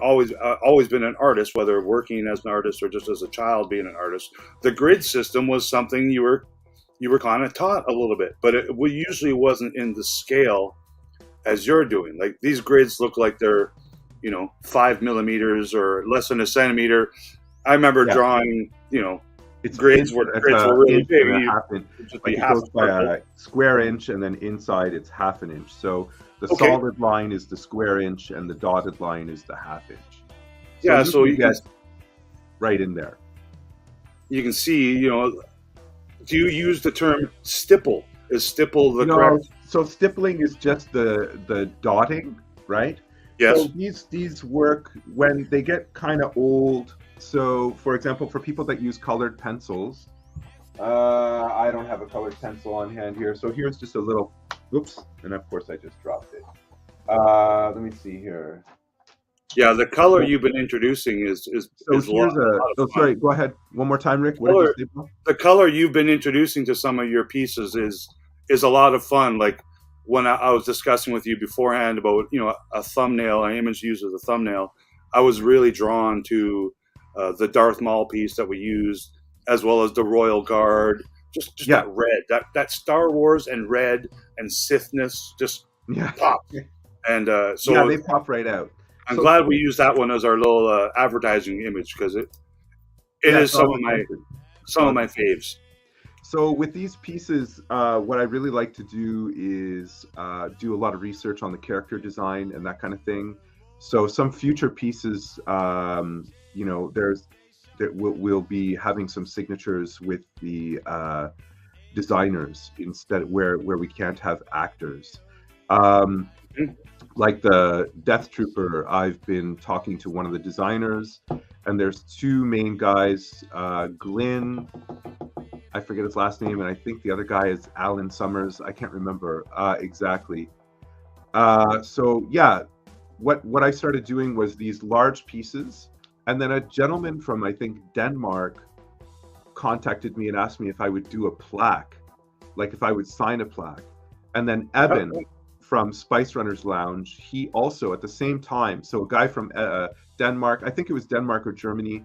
always been an artist, whether working as an artist or just as a child being an artist. The grid system was something you were kind of taught a little bit, but it usually wasn't in the scale as you're doing. Like these grids look like they're 5 millimeters or less than a centimeter. I remember drawing, it's grids were really big. It goes by a square inch, and then inside it's half an inch. So the solid line is the square inch, and the dotted line is the half inch. So you get right in there. You can see, do you use the term stipple? Is stipple the correct? So stippling is just the dotting, right? Yes. So these work when they get kind of old. So, for example, for people that use colored pencils, I don't have a colored pencil on hand here. So here's just a little, oops, and of course I just dropped it. Let me see here. Yeah, the color you've been introducing is sorry, go ahead one more time, Rick. The color you've been introducing to some of your pieces is a lot of fun. Like when I was discussing with you beforehand about a thumbnail, an image used as a thumbnail, I was really drawn to the Darth Maul piece that we used, as well as the Royal Guard. Just that red, that Star Wars and red and Sithness just pop. And so they pop right out. I'm glad we used that one as our little advertising image, because it is some of my faves. So with these pieces, what I really like to do is do a lot of research on the character design and that kind of thing. So some future pieces, we'll be having some signatures with the designers instead, where we can't have actors. Like the Death Trooper, I've been talking to one of the designers, and there's two main guys, Glyn I forget his last name, and I think the other guy is Alan Summers. I can't remember exactly. So yeah, what I started doing was these large pieces, and then a gentleman from, I think, Denmark contacted me and asked me if I would do a plaque, like if I would sign a plaque. And then Eben from Spice Runners Lounge, he also at the same time, so a guy from Denmark, I think it was Denmark or Germany,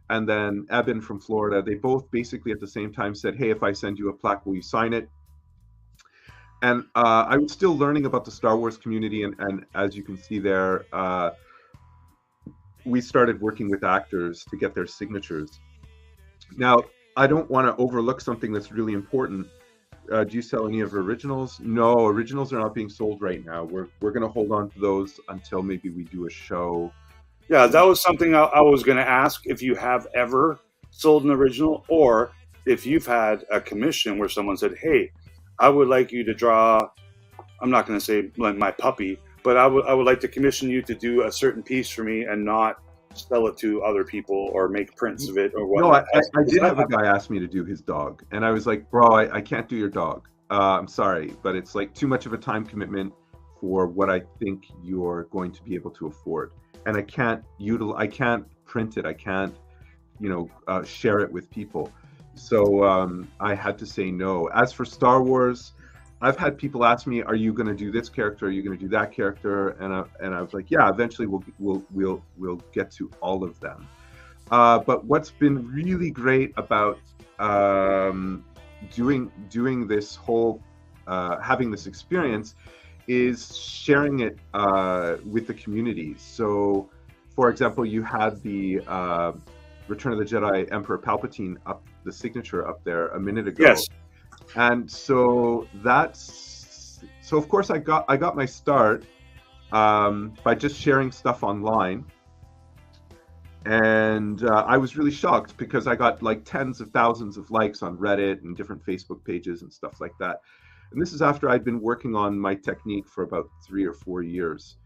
and then Eben from Florida, they both basically at the same time said, hey, if I send you a plaque, will you sign it? And I was still learning about the Star Wars community, and as you can see there, we started working with actors to get their signatures. Now, I don't want to overlook something that's really important. Do you sell any of originals? No, originals are not being sold right now. We're going to hold on to those until maybe we do a show. Yeah, that was something I was going to ask, if you have ever sold an original, or if you've had a commission where someone said, hey, I would like you to draw, I'm not going to say like my puppy, but I would like to commission you to do a certain piece for me and not sell it to other people or make prints of it or whatnot. No, I did have a guy ask me to do his dog, and I was like, bro, I can't do your dog. I'm sorry, but it's like too much of a time commitment for what I think you're going to be able to afford. And I can't print it. I can't, share it with people. So I had to say no. As for Star Wars, I've had people ask me, "Are you going to do this character? Are you going to do that character?" And I was like, "Yeah, eventually we'll get to all of them." But what's been really great about doing this whole having this experience is sharing it with the community. So, for example, you had the Return of the Jedi Emperor Palpatine the signature up there a minute ago. Yes. And so of course I got my start by just sharing stuff online, and I was really shocked because I got like tens of thousands of likes on Reddit and different Facebook pages and stuff like that. And this is after I'd been working on my technique for about 3 or 4 years.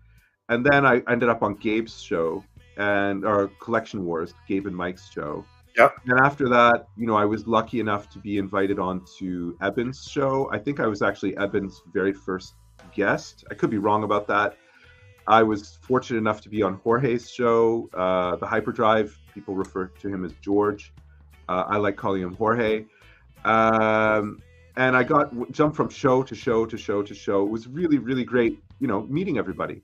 And then I ended up on Gabe's show or Collection Wars, Gabe and Mike's show. Yep. And after that, I was lucky enough to be invited on to Eben's show. I think I was actually Eben's very first guest. I could be wrong about that. I was fortunate enough to be on Jorge's show, the Hyperdrive. People refer to him as George. I like calling him Jorge. And I jumped from show to show to show to show. It was really, really great, meeting everybody.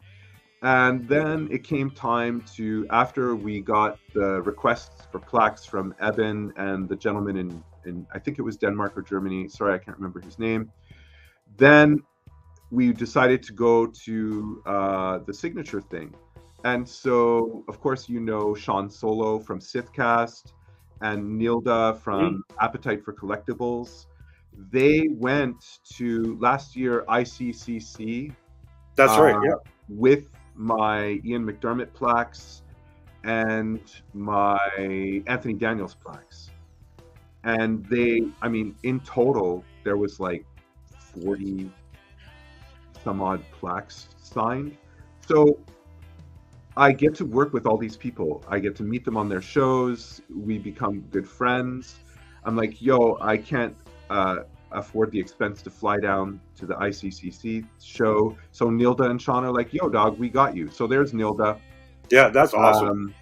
And then it came time to, after we got the requests for plaques from Eben and the gentleman in I think it was Denmark or Germany. Sorry, I can't remember his name. Then we decided to go to the signature thing. And so, of course, Sean Solo from Sithcast and Nilda from Appetite for Collectibles. They went to last year ICCC. That's right, yeah. With my Ian McDermott plaques and my Anthony Daniels plaques. And in total, there was like 40 some odd plaques signed. So I get to work with all these people. I get to meet them on their shows. We become good friends. I'm like, yo, I can't afford the expense to fly down to the ICCC show. So Nilda and Sean are like, yo, dog, we got you. So there's Nilda. Yeah, that's awesome.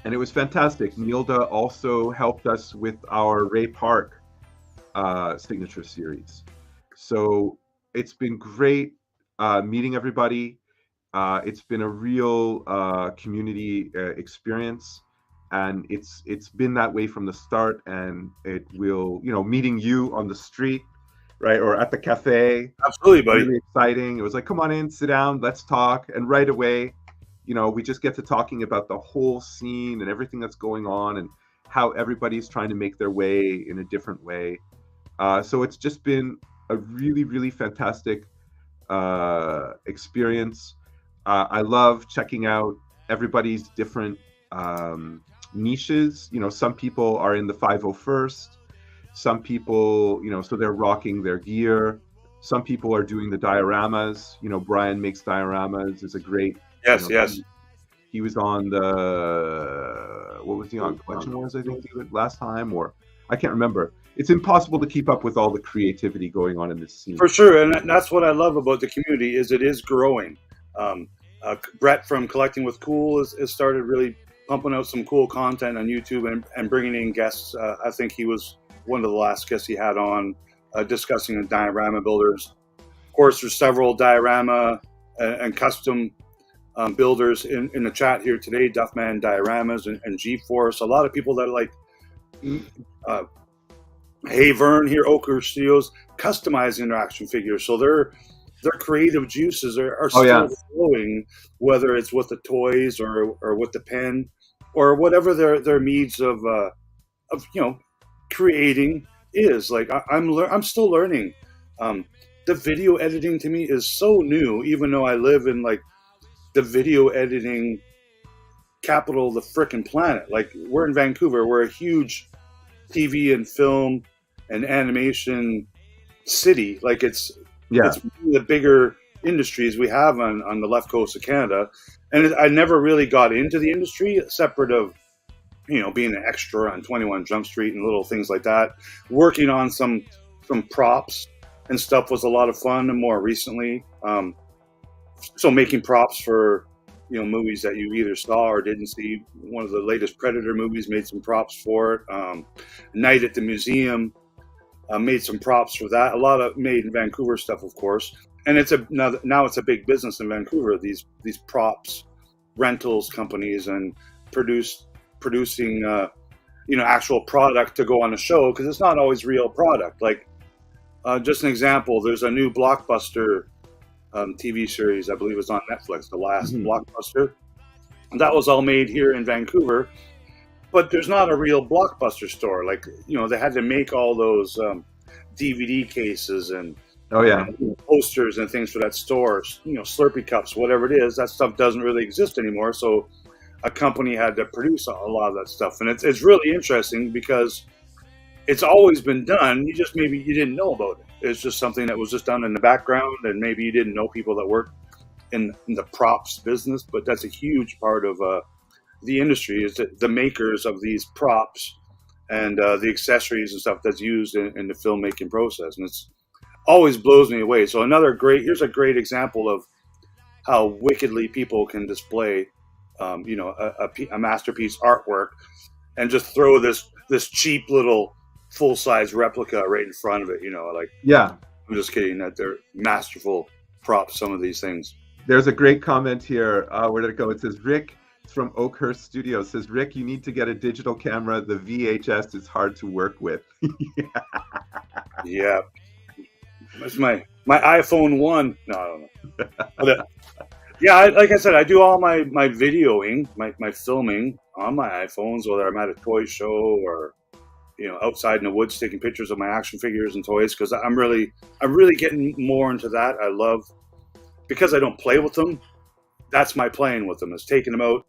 And it was fantastic. Nilda also helped us with our Ray Park signature series. So it's been great meeting everybody. It's been a real community experience. And it's been that way from the start, and it will, meeting you on the street, right, or at the cafe. Absolutely, buddy. Really exciting. It was like, come on in, sit down, let's talk. And right away, we just get to talking about the whole scene and everything that's going on and how everybody's trying to make their way in a different way. So it's just been a really, really fantastic experience. I love checking out everybody's different niches. Some people are in the 501st, some people, so they're rocking their gear. Some people are doing the dioramas. Brian makes dioramas, is a great. Yes. He was on the what was he on? Collection Wars, I think, last time, or I can't remember. It's impossible to keep up with all the creativity going on in this scene. For sure, and that's what I love about the community is it is growing. Brett from Collecting with Cool has started really pumping out some cool content on YouTube and bringing in guests. I think he was one of the last guests he had on discussing the diorama builders. Of course, there's several diorama and custom builders in the chat here today, Duffman Dioramas and G-Force. A lot of people that like Hey Vern here, Ochre Studios, customizing their action figures. So their creative juices are still flowing, whether it's with the toys or with the pen or whatever their needs of creating is. Like I'm still learning. The video editing to me is so new, even though I live in like the video editing capital of the frickin' planet. Like we're in Vancouver, we're a huge TV and film and animation city. Like it's one of the bigger industries we have on the left coast of Canada. And I never really got into the industry separate of, being an extra on 21 Jump Street and little things like that. Working on some props and stuff was a lot of fun. And more recently, so making props for, movies that you either saw or didn't see. One of the latest Predator movies made some props for it. Night at the Museum made some props for that. A lot of made in Vancouver stuff, of course. And now it's a big business in Vancouver. These props rentals companies and producing actual product to go on a show, because it's not always real product. Like just an example, there's a new Blockbuster TV series, I believe it's on Netflix, the last Blockbuster. That was all made here in Vancouver, but there's not a real Blockbuster store. Like, they had to make all those DVD cases and posters and things for that store, Slurpee cups, whatever it is. That stuff doesn't really exist anymore. So a company had to produce a lot of that stuff. And it's really interesting because it's always been done. Maybe you didn't know about it. It's just something that was just done in the background, and maybe you didn't know people that work in the props business. But that's a huge part of the industry, is the makers of these props and the accessories and stuff that's used in the filmmaking process. And it's always blows me away. So here's a great example of how wickedly people can display, a masterpiece artwork and just throw this cheap little full-size replica right in front of it, I'm just kidding that they're masterful props, some of these things. There's a great comment here. Where did it go? It says, Rick from Oakhurst Studios says, Rick, you need to get a digital camera. The VHS is hard to work with. Yeah. That's my iPhone 1. No, I don't know. But, like I said, I do all my videoing, my filming on my iPhones, whether I'm at a toy show or outside in the woods taking pictures of my action figures and toys, because I'm really getting more into that. I love, because I don't play with them, that's my playing with them, is taking them out,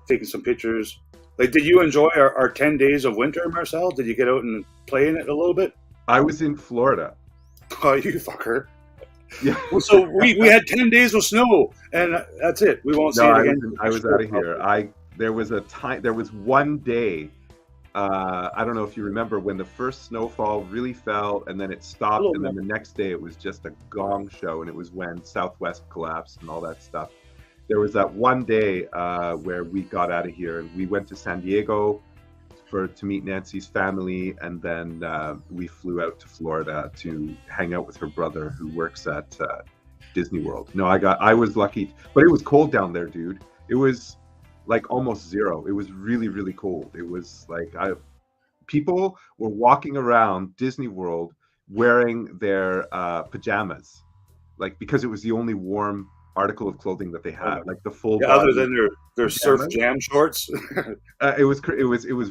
taking some pictures. Like, did you enjoy our 10 days of winter, Marcel? Did you get out and play in it a little bit? I was in Florida. Oh, you fucker. Yeah. So we had 10 days of snow, and that's it. We won't see it again. I was out of here. There was one day, I don't know if you remember, when the first snowfall really fell and then it stopped, and then the next day it was just a gong show, and it was when Southwest collapsed and all that stuff. There was that one day where we got out of here and we went to San Diego to meet Nancy's family, and then we flew out to Florida to hang out with her brother who works at Disney World. No, I was lucky, but it was cold down there, dude. It was like almost zero. It was really, really cold. It was like people were walking around Disney World wearing their pajamas, like, because it was the only warm article of clothing that they had, like the full body, other than their surf jam shorts. It was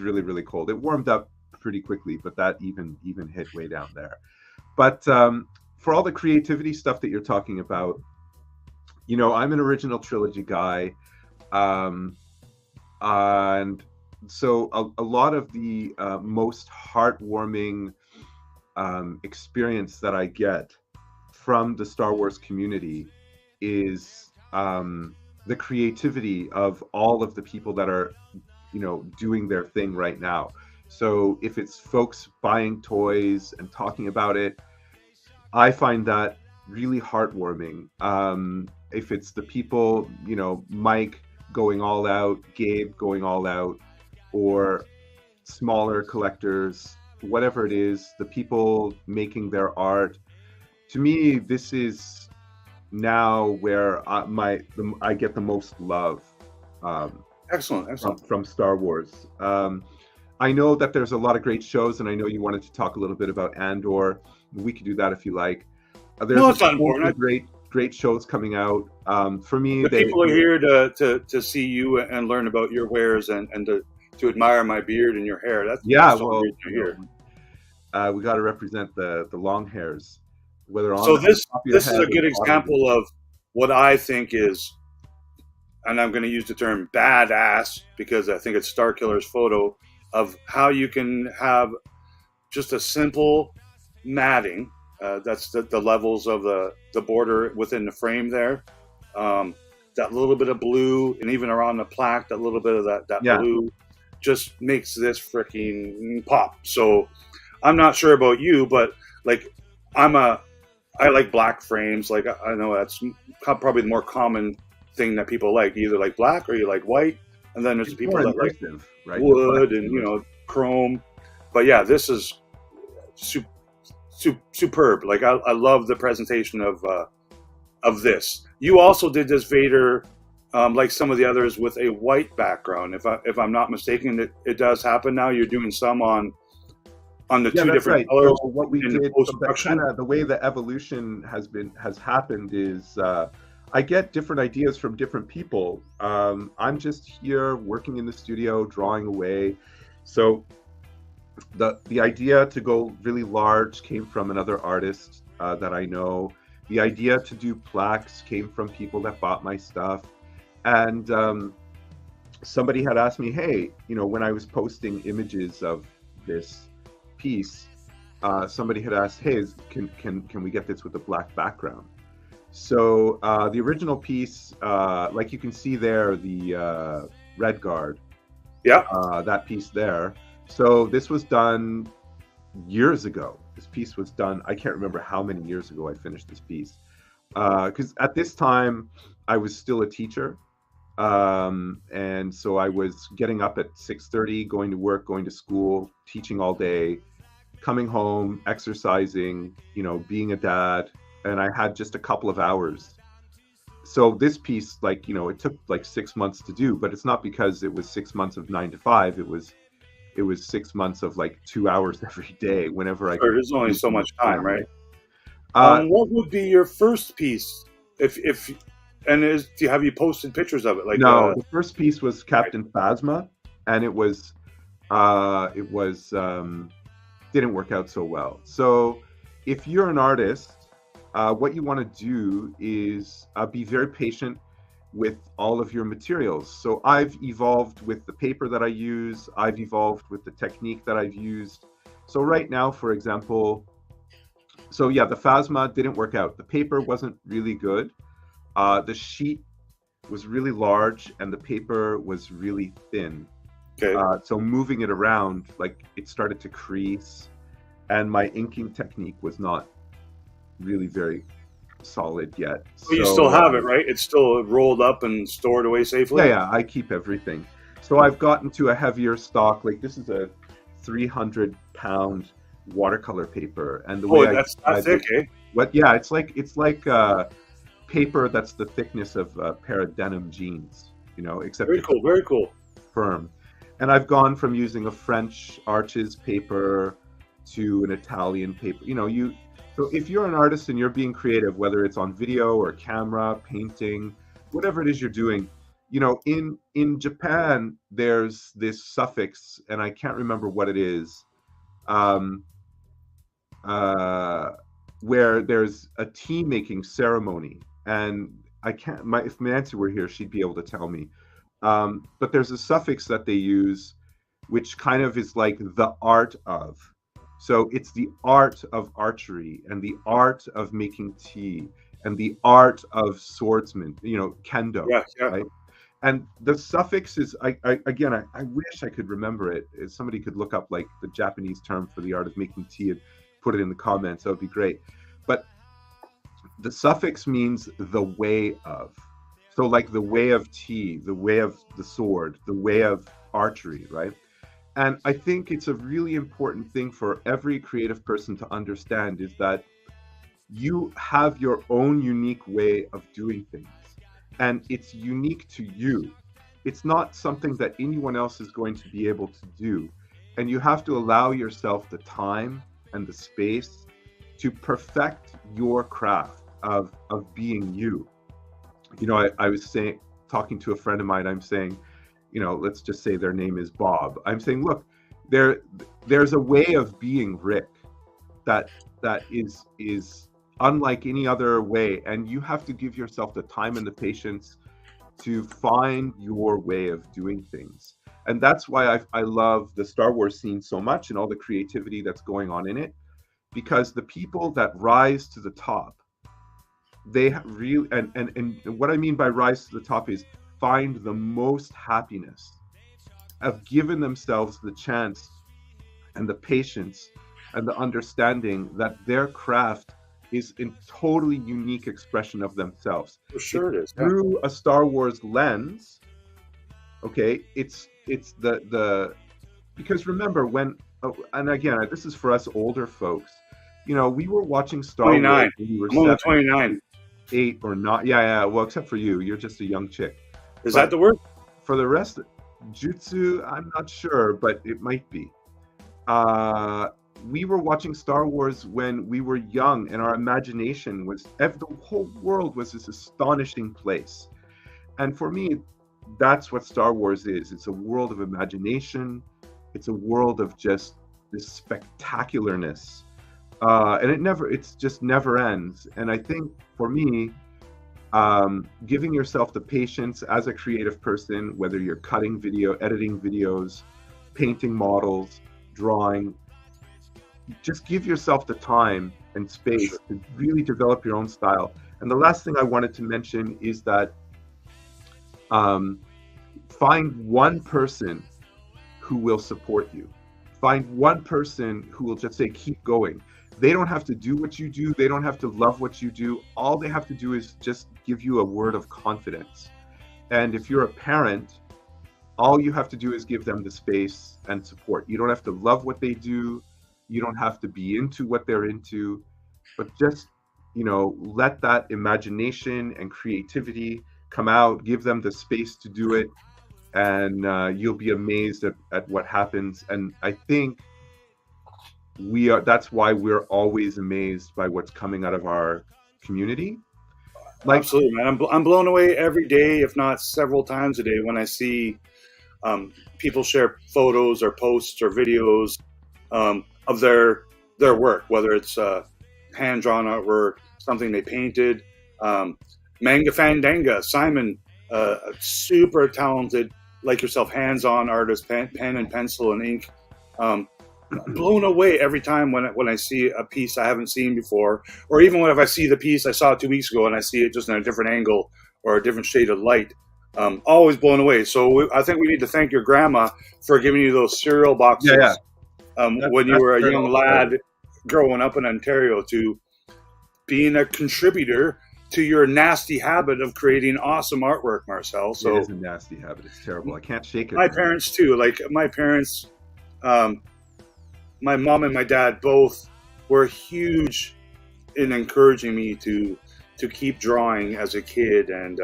really, really cold. It warmed up pretty quickly, but that even hit way down there. But for all the creativity stuff that you're talking about, I'm an original trilogy guy. And so a lot of the most heartwarming experience that I get from the Star Wars community is the creativity of all of the people that are doing their thing right now. So if it's folks buying toys and talking about it, I find that really heartwarming. If it's the people, Mike going all out, Gabe going all out, or smaller collectors, whatever it is, the people making their art, to me, this is now where I get the most love. Excellent. From Star Wars. I know that there's a lot of great shows, and I know you wanted to talk a little bit about Andor. We could do that if you like. There's No, it's not important. Great shows coming out. For me, people are here to see you and learn about your wares and to admire my beard and your hair. That's well, here. We got to represent the long hairs. Whether so this is a good example of what I think is, and I'm going to use the term badass because I think it's Starkiller's photo of how you can have just a simple matting. That's the levels of the border within the frame there. That little bit of blue, and even around the plaque, that little bit of that blue just makes this freaking pop. So I'm not sure about you, but like I like black frames. Like I know that's probably the more common thing that people like. You either like black or you like white, and then there's people that like wood and chrome. But yeah, this is superb. Like I love the presentation of this. You also did this Vader, like some of the others, with a white background. If I'm not mistaken, it does happen now. You're doing some on the two different colors. So what we did, the way the evolution has happened is I get different ideas from different people. I'm just here working in the studio, drawing away. So the idea to go really large came from another artist that I know. The idea to do plaques came from people that bought my stuff. And somebody had asked me, hey, when I was posting images of this piece, somebody had asked, hey, can we get this with a black background? So the original piece, like you can see there, the Red Guard, that piece there. So this was done years ago. This piece was done, I can't remember how many years ago I finished this piece. Because at this time, I was still a teacher. And so I was getting up at 6:30, going to work, going to school, teaching all day, coming home, exercising, being a dad. And I had just a couple of hours. So this piece, it took like 6 months to do, but it's not because it was 6 months of 9 to 5. It was 6 months of like 2 hours every day whenever I could. There's only so much time, right? What would be your first piece have you posted pictures of it? No, the first piece was Captain Phasma, and it didn't work out so well. So if you're an artist, what you want to do is be very patient with all of your materials. So I've evolved with the paper that I use. I've evolved with the technique that I've used. So right now, for example, the Phasma didn't work out. The paper wasn't really good. The sheet was really large and the paper was really thin. Okay. So moving it around, it started to crease, and my inking technique was not really very solid yet. So you still have it, right? It's still rolled up and stored away safely? Yeah, I keep everything. So I've gotten to a heavier stock. Like this is a 300-pound watercolor paper, and the way that's thick, eh? It's like paper that's the thickness of a pair of denim jeans, except very cool, firm. And I've gone from using a French Arches paper to an Italian paper. So if you're an artist and you're being creative, whether it's on video or camera, painting, whatever it is you're doing, in Japan, there's this suffix, and I can't remember what it is, where there's a tea making ceremony, and if Nancy were here, she'd be able to tell me. But there's a suffix that they use, which kind of is like the art of. So it's the art of archery and the art of making tea and the art of swordsman, kendo, right? And the suffix is, I wish I could remember it. If somebody could look up like the Japanese term for the art of making tea and put it in the comments, that would be great. But the suffix means the way of. So like the way of tea, the way of the sword, the way of archery, right? And I think it's a really important thing for every creative person to understand is that you have your own unique way of doing things. And it's unique to you. It's not something that anyone else is going to be able to do. And you have to allow yourself the time and the space to perfect your craft of being you. You know, I was saying, talking to a friend of mine, I'm saying, you know, let's just say their name is Bob. I'm saying, look, there's a way of being Rick that is unlike any other way, and you have to give yourself the time and the patience to find your way of doing things. And that's why I love the Star Wars scene so much and all the creativity that's going on in it, because the people that rise to the top, they really, and what I mean by rise to the top is find the most happiness, have given themselves the chance and the patience and the understanding that their craft is a totally unique expression of themselves. For sure it is. Yeah. Through a Star Wars lens, okay, it's the because remember when, and again, this is for us older folks, you know, we were watching Star 29. Wars when we were I'm only 7, 29. 8 or not. Yeah. Well, except for you, you're just a young chick. Is that the word? For the rest, Jutsu, I'm not sure, but it might be. We were watching Star Wars when we were young, and our imagination was, the whole world was this astonishing place. And for me, that's what Star Wars is. It's a world of imagination. It's a world of just this spectacularness. And it just never ends. And I think for me, giving yourself the patience as a creative person, whether you're cutting video, editing videos, painting models, drawing, just give yourself the time and space to really develop your own style. And the last thing I wanted to mention is that find one person who will support you. Find one person who will just say, keep going. They don't have to do what you do. They don't have to love what you do. All they have to do is just give you a word of confidence. And if you're a parent, all you have to do is give them the space and support. You don't have to love what they do. You don't have to be into what they're into, but just, you know, let that imagination and creativity come out, give them the space to do it, and you'll be amazed at what happens. And I think that's why we're always amazed by what's coming out of our community. Like, absolutely, man. I'm blown away every day, if not several times a day, when I see people share photos or posts or videos of their work, whether it's hand-drawn artwork, something they painted. Manga Fandanga, Simon, super talented, like yourself, hands-on artist, pen and pencil and ink. Blown away every time when I see a piece I haven't seen before, or even if I see the piece I saw 2 weeks ago and I see it just in a different angle or a different shade of light. Always blown away. So I think we need to thank your grandma for giving you those cereal boxes. Yeah. When you were a young lad growing up in Ontario, to being a contributor to your nasty habit of creating awesome artwork, Marcel. So it is a nasty habit. It's terrible. I can't shake it. My parents too. Like my parents, my mom and my dad both were huge in encouraging me to keep drawing as a kid, and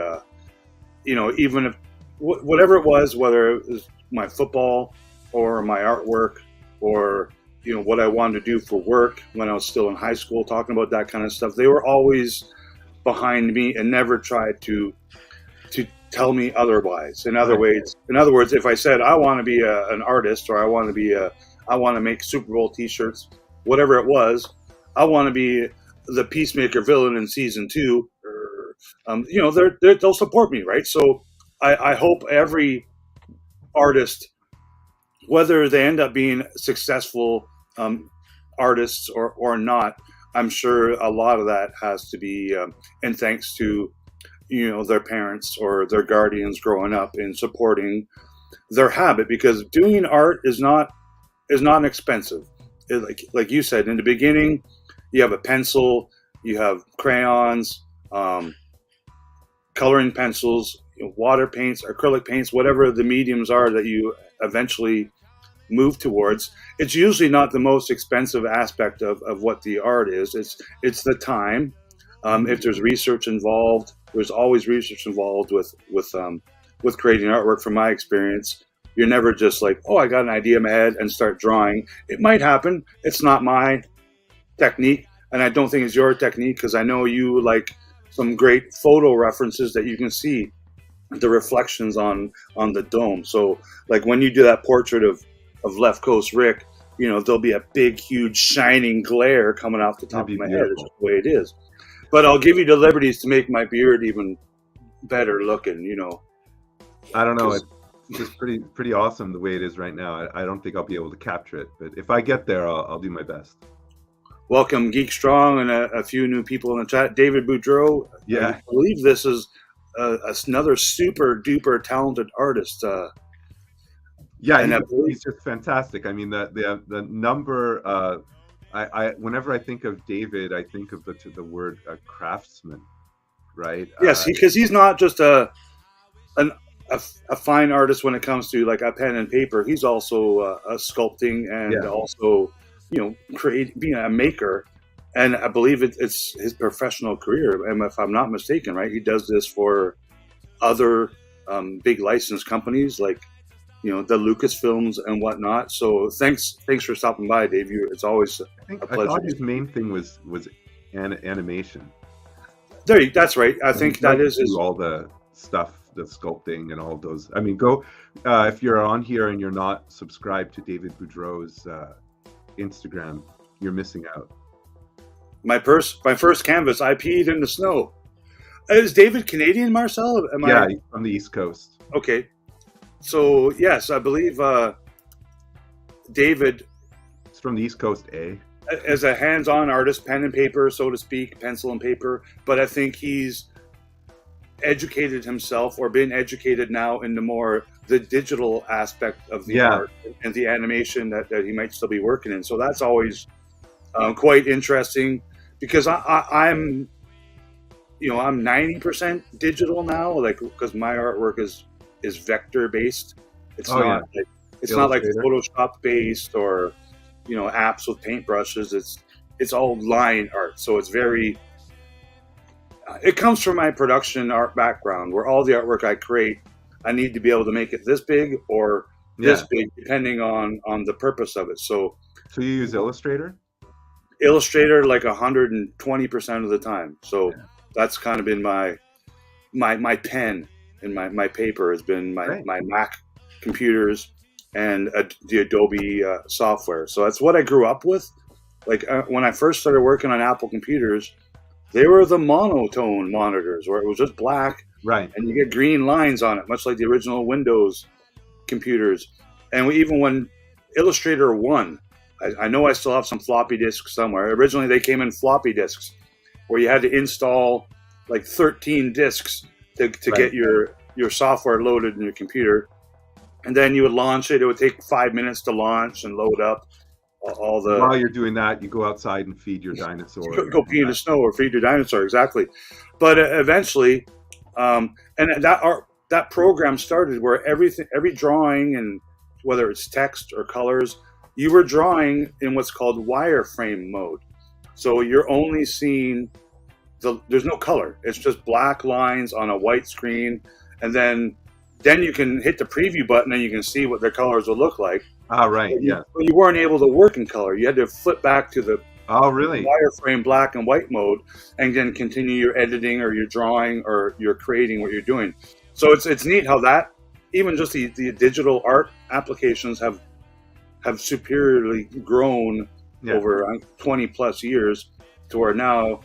you know, even if whatever it was, whether it was my football or my artwork, or you know what I wanted to do for work when I was still in high school, talking about that kind of stuff, they were always behind me and never tried to tell me otherwise. In other words, if I said I want to be an artist, or I want to make Super Bowl T-shirts, whatever it was, I want to be the Peacemaker villain in season 2. You know, they'll support me, right? So I hope every artist, whether they end up being successful artists or not, I'm sure a lot of that has to be, and thanks to their parents or their guardians growing up and supporting their habit, because doing art is not expensive. Like you said in the beginning, you have a pencil, you have crayons, coloring pencils, water paints, acrylic paints, whatever the mediums are that you eventually move towards. It's usually not the most expensive aspect of what the art is. It's the time. If there's research involved, there's always research involved with creating artwork. From my experience, you're never just like, oh, I got an idea in my head and start drawing. It might happen. It's not my technique, and I don't think it's your technique, because I know you like some great photo references that you can see the reflections on the dome. So like when you do that portrait of Left Coast Rick, there'll be a big, huge, shining glare coming off the top of my head. It's just the way it is. But I'll give you the liberties to make my beard even better looking, I don't know. It's just pretty awesome the way it is right now. I don't think I'll be able to capture it, but if I get there, I'll do my best. Welcome, Geek Strong, and a few new people in the chat. David Boudreau. Yeah. I believe this is another super duper talented artist. Yeah, he's just fantastic. I mean, the number. I whenever I think of David, I think of the word craftsman, right? Yes, because he's not just a fine artist when it comes to like a pen and paper. He's also a sculpting and also being a maker. And I believe it's his professional career. And if I'm not mistaken, right, he does this for other big licensed companies like the Lucasfilms and whatnot. So thanks for stopping by, Dave. It's always a pleasure. I thought his main thing was animation. That's right. I think that is all the stuff, the sculpting and all those. I mean, go if you're on here and you're not subscribed to David Boudreau's Instagram, you're missing out. My first canvas, I peed in the snow. Is David Canadian, Marcel? He's from the East Coast. Okay. So, yes, I believe David... It's from the East Coast, as a hands-on artist, pen and paper, so to speak, pencil and paper. But I think he's educated himself, or been educated now, into more the digital aspect of the art and the animation that he might still be working in. So that's always quite interesting, because I'm 90% digital now, like, because my artwork is vector based. It's not like Photoshop based or apps with paintbrushes. It's all line art, so it's very. It comes from my production art background, where all the artwork I create, I need to be able to make it this big or this big, depending on the purpose of it. So you use Illustrator? Illustrator like 120% of the time. So that's kind of been my pen and my paper has been my Mac computers and the Adobe software. So that's what I grew up with. Like when I first started working on Apple computers, they were the monotone monitors where it was just black, right? And you get green lines on it, much like the original Windows computers. And when Illustrator 1, I know I still have some floppy disks somewhere. Originally, they came in floppy disks, where you had to install like 13 disks to get your software loaded in your computer. And then you would launch it. It would take 5 minutes to launch and load up all the... While you're doing that, you go outside and feed your dinosaur. Go pee in the snow or feed your dinosaur, exactly. But eventually, and that program started where every drawing, and whether it's text or colors, you were drawing in what's called wireframe mode. So you're only seeing there's no color. It's just black lines on a white screen, and then you can hit the preview button and you can see what their colors will look like. Ah, right, yeah. But you weren't able to work in color. You had to flip back to the wireframe black and white mode, and then continue your editing or your drawing or your creating what you're doing. So it's neat how that, even just the digital art applications have superiorly grown over 20 plus years, to where now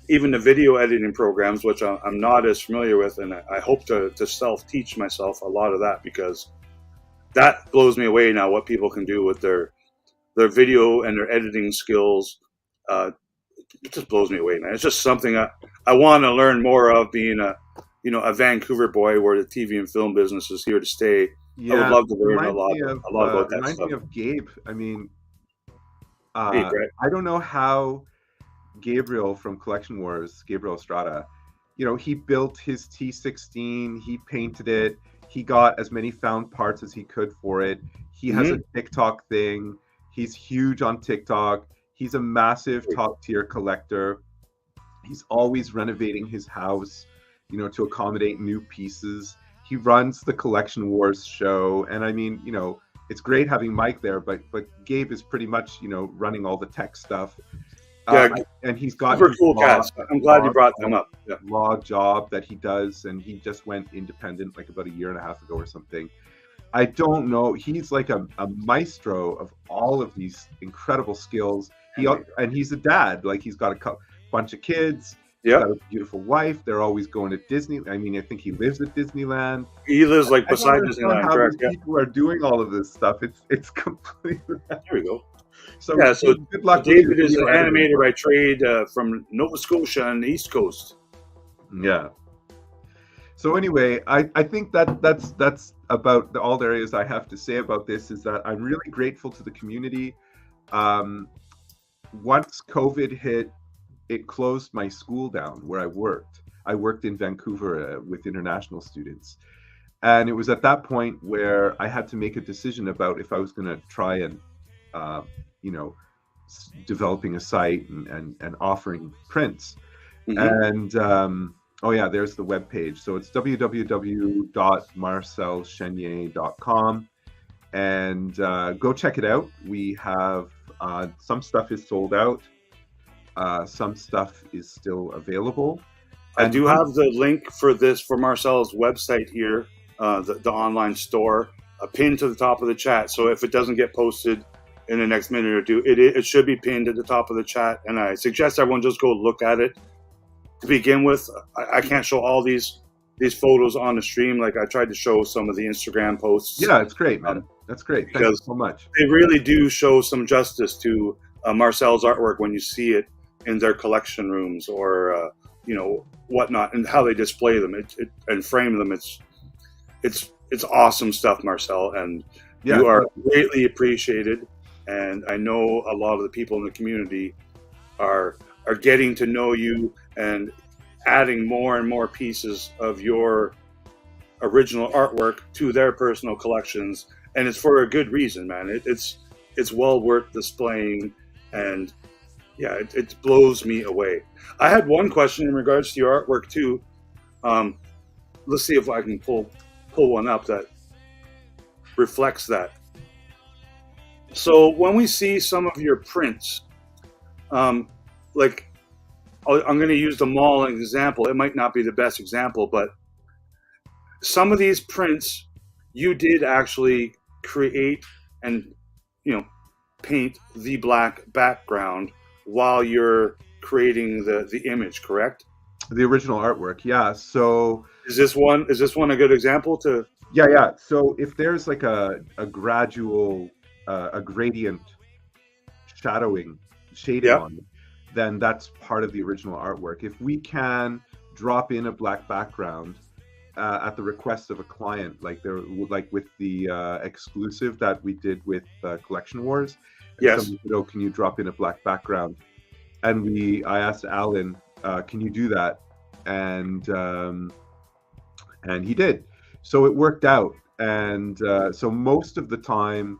even the video editing programs, which I'm not as familiar with, and I hope to self-teach myself a lot of that, because that blows me away now, what people can do with their video and their editing skills it just blows me away, man. It's just something I want to learn more of, being a Vancouver boy where the TV and film business is here to stay. Yeah, I would love to learn a reminds lot about that reminds stuff. me of Gabe. I mean, Hey, Brett. I don't know how Gabriel from Collection Wars, Gabriel Estrada, he built his T16, he painted it, he got as many found parts as he could for it. He has a TikTok thing. He's huge on TikTok. He's a massive top tier collector. He's always renovating his house, to accommodate new pieces. He runs the Collection Wars show. And I mean, it's great having Mike there, but Gabe is pretty much, running all the tech stuff. Yeah, and he's got super cool cats. I'm glad you brought them up. Yeah. Raw job that he does, and he just went independent like about a year and a half ago or something. I don't know. He's like a maestro of all of these incredible skills. And he's a dad. Like, he's got a bunch of kids. Yeah, got a beautiful wife. They're always going to Disney. I mean, I think he lives at Disneyland. He lives like beside Disneyland. How Correct. these people are doing all of this stuff. It's completely. There we go. So good luck. David is an animator by trade from Nova Scotia on the East Coast. Yeah. So anyway, I think that's about all the areas I have to say about this. Is that I'm really grateful to the community. Once COVID hit, it closed my school down where I worked. I worked in Vancouver with international students. And it was at that point where I had to make a decision about if I was going to try and, developing a site and offering prints. And, there's the webpage. So it's www.marcelchenier.com. And go check it out. We have some stuff is sold out. Some stuff is still available. I do have the link for Marcel's website here, the online store, pinned to the top of the chat. So if it doesn't get posted in the next minute or two, it should be pinned at the top of the chat. And I suggest everyone just go look at it. To begin with, I can't show all these photos on the stream. Like, I tried to show some of the Instagram posts. Yeah, it's great, man. That's great. Thank you so much. They really do show some justice to Marcel's artwork when you see it in their collection rooms or whatnot, and how they display them and frame them. It's awesome stuff, Marcel, and you are greatly appreciated. And I know a lot of the people in the community are getting to know you and adding more and more pieces of your original artwork to their personal collections, and it's for a good reason, man. It's well worth displaying, and yeah, it blows me away. I had one question in regards to your artwork too. Let's see if I can pull one up that reflects that. So when we see some of your prints, like, I'm going to use the mall as an example. It might not be the best example, but some of these prints you did actually create and paint the black background while you're creating the image, correct? The original artwork, yeah. So is this one a good example to? Yeah. So if there's like a gradual, a gradient shading on it, then that's part of the original artwork. If we can drop in a black background at the request of a client, like with the exclusive that we did with Collection Wars. Yes. Someone said, can you drop in a black background? And I asked Alan, can you do that? And he did. So it worked out. And so most of the time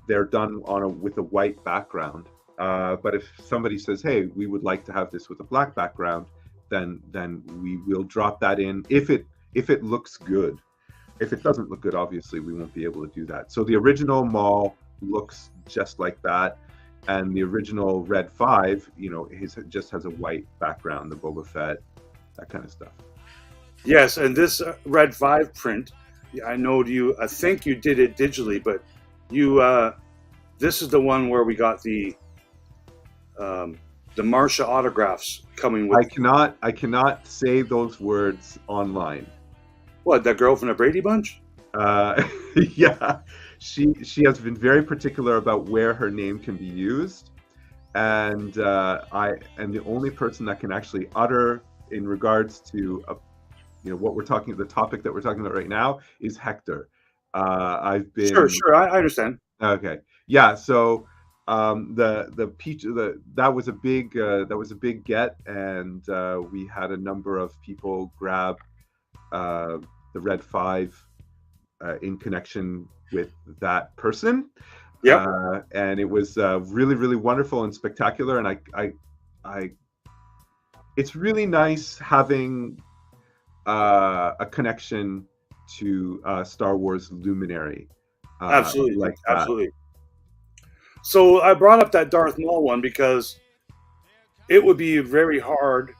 they're done with a white background. But if somebody says, hey, we would like to have this with a black background, then we will drop that in if it looks good. If it doesn't look good, obviously we won't be able to do that. So the original mall looks just like that, and the original Red 5, just has a white background, the Boba Fett, that kind of stuff. Yes, and this Red 5 print, I think you did it digitally, but this is the one where we got the Marsha autographs coming with. I cannot say those words online. What, that girl from the Brady Bunch? Yeah, she has been very particular about where her name can be used, and I am the only person that can actually utter in regards to what we're talking. The topic that we're talking about right now is Hector. I've been Sure. I understand. okay. Yeah. So the peach that was a big get, and we had a number of people grab the Red 5 in connection with that person. Yeah. And it was really, really wonderful and spectacular. And I it's really nice having a connection to Star Wars luminary. Absolutely. Like that. Absolutely. So I brought up that Darth Maul one because it would be very hard,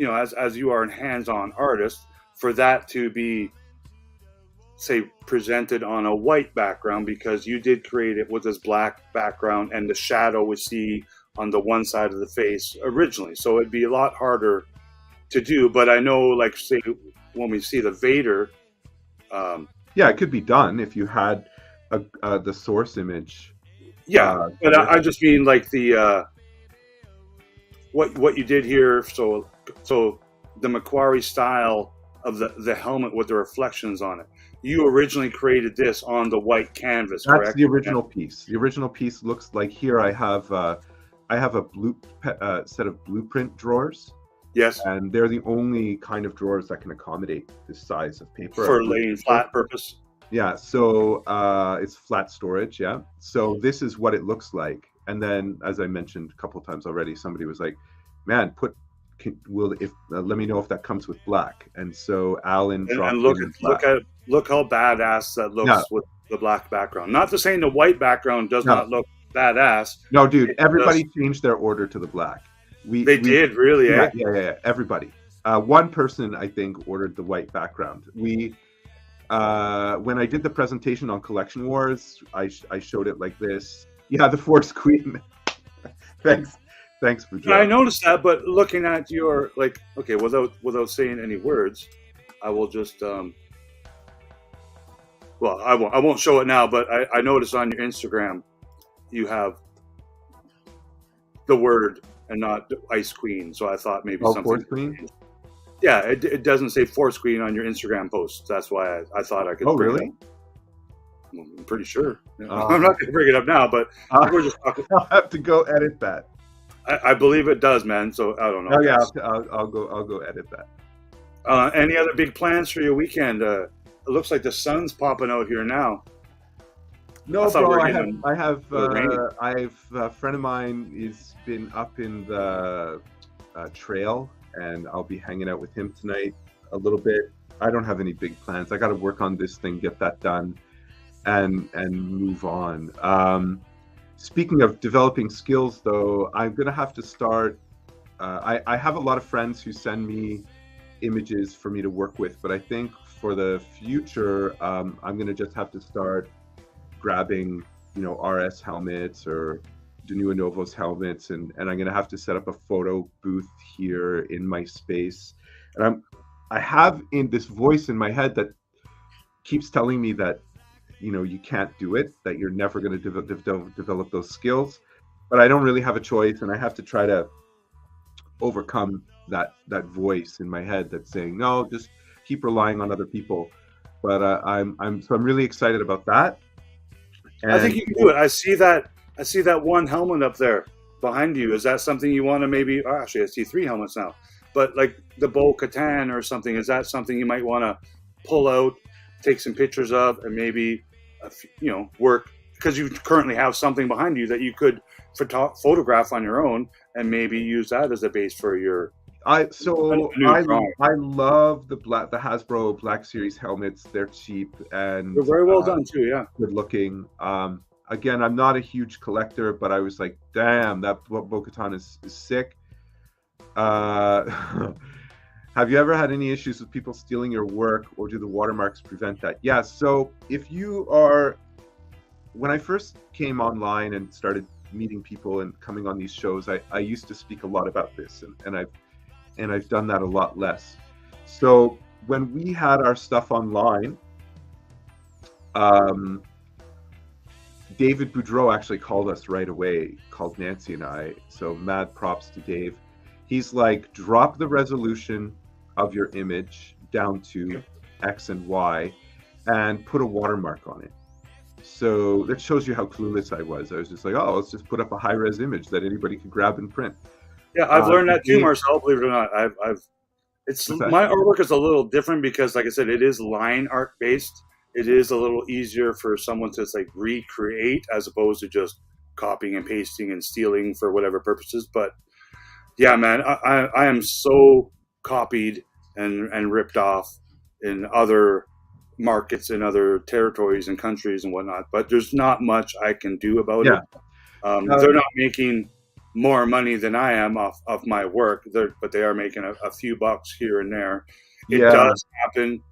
as you are a hands-on artist, for that to be, say, presented on a white background, because you did create it with this black background and the shadow we see on the one side of the face originally. So it'd be a lot harder to do. But I know, like, say, when we see the Vader, yeah, it could be done if you had the source image. Yeah, but I just mean like the what you did here. So the Macquarie style of the helmet with the reflections on it. You originally created this on the white canvas, That's correct? the original piece. The original piece looks like here. I have a set of blueprint drawers. Yes. And they're the only kind of drawers that can accommodate this size of paper. For laying flat purpose? Yeah, so it's flat storage, yeah. So this is what it looks like. And then, as I mentioned a couple of times already, somebody was like, man, let me know if that comes with black. And so Alan dropped look how badass that looks with the black background. Not to say the white background does not look badass. No, dude, everybody changed their order to the black. They did, really, yeah, eh? Yeah, everybody. One person, I think, ordered the white background. When I did the presentation on Collection Wars, I showed it like this. Yeah, the Force Queen. Thanks for joining. I noticed that, but looking at your, like, okay, without saying any words, I will just well, I won't show it now, but I noticed on your Instagram you have the word and not Ice Queen, so I thought maybe something. Force Queen? Yeah, it doesn't say Force Queen on your Instagram post. That's why I thought I could. Oh, really? Well, I'm pretty sure. I'm not going to bring it up now, but we're just talking. I'll have to go edit that. I believe it does, man. So I don't know. Oh yeah, I'll go edit that. Any other big plans for your weekend? It looks like the sun's popping out here now. No, bro. I have a friend of mine has been up in the trail, and I'll be hanging out with him tonight a little bit. I don't have any big plans. I got to work on this thing, get that done, and move on. Speaking of developing skills, though, I'm gonna have to start. I have a lot of friends who send me images for me to work with, but I think for the future, I'm gonna just have to start grabbing, RS helmets or Danua Novos helmets, and I'm gonna have to set up a photo booth here in my space. And I have in this voice in my head that keeps telling me that you can't do it, that you're never going to develop those skills. But I don't really have a choice, and I have to try to overcome that voice in my head that's saying, no, just keep relying on other people. But I'm really excited about that. And I think you can do it. I see that one helmet up there behind you. Is that something you want to maybe? Oh, actually, I see 3 helmets now. But like the Bo-Katan or something, is that something you might want to pull out, take some pictures of, and maybe work, because you currently have something behind you that you could photograph on your own and maybe use that as a base for your. I love the Hasbro Black Series helmets. They're cheap and they're very well done too. Yeah, good looking. Again, I'm not a huge collector, but I was like, damn, that Bo-Katan is sick. Have you ever had any issues with people stealing your work, or do the watermarks prevent that? Yeah, so when I first came online and started meeting people and coming on these shows, I used to speak a lot about this, and I've done that a lot less. So when we had our stuff online, David Boudreau actually called us right away, called Nancy and I. So mad props to Dave. He's like, drop the resolution of your image down to X and Y and put a watermark on it. So that shows you how clueless I was. I was just like, oh, let's just put up a high-res image that anybody could grab and print. Yeah, I've learned that too, Marcel. Believe it or not, it's my artwork is a little different because, like I said, it is line art based. It is a little easier for someone to like recreate as opposed to just copying and pasting and stealing for whatever purposes. But yeah, man, I am so copied and ripped off in other markets in other territories and countries and whatnot. But there's not much I can do about it. They're not making more money than I am off of my work, but they are making a few bucks here and there. It does happen.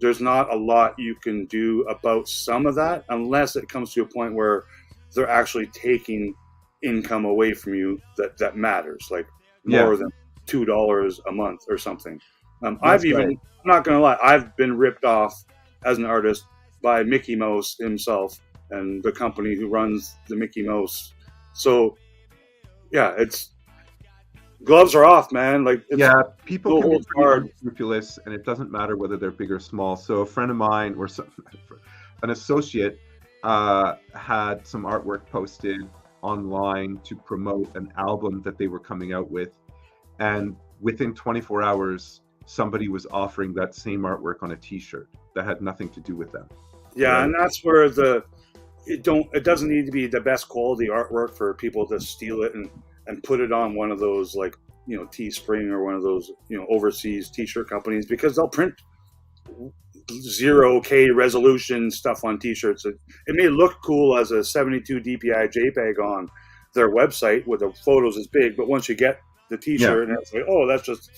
There's not a lot you can do about some of that unless it comes to a point where they're actually taking income away from you that matters, like more than $2 a month or something. I'm not gonna lie, I've been ripped off as an artist by Mickey Mouse himself and the company who runs the Mickey Mouse. So yeah, it's gloves are off, man. Like people can be pretty unscrupulous, and it doesn't matter whether they're big or small. So a friend of mine or an associate had some artwork posted online to promote an album that they were coming out with, and within 24 hours somebody was offering that same artwork on a t-shirt that had nothing to do with them. And that's where it doesn't need to be the best quality artwork for people to steal it and put it on one of those, like, Teespring or one of those, overseas t-shirt companies, because they'll print 0K resolution stuff on t-shirts. It may look cool as a 72 DPI JPEG on their website with the photos as big, but once you get the t-shirt and it's like, oh, that's just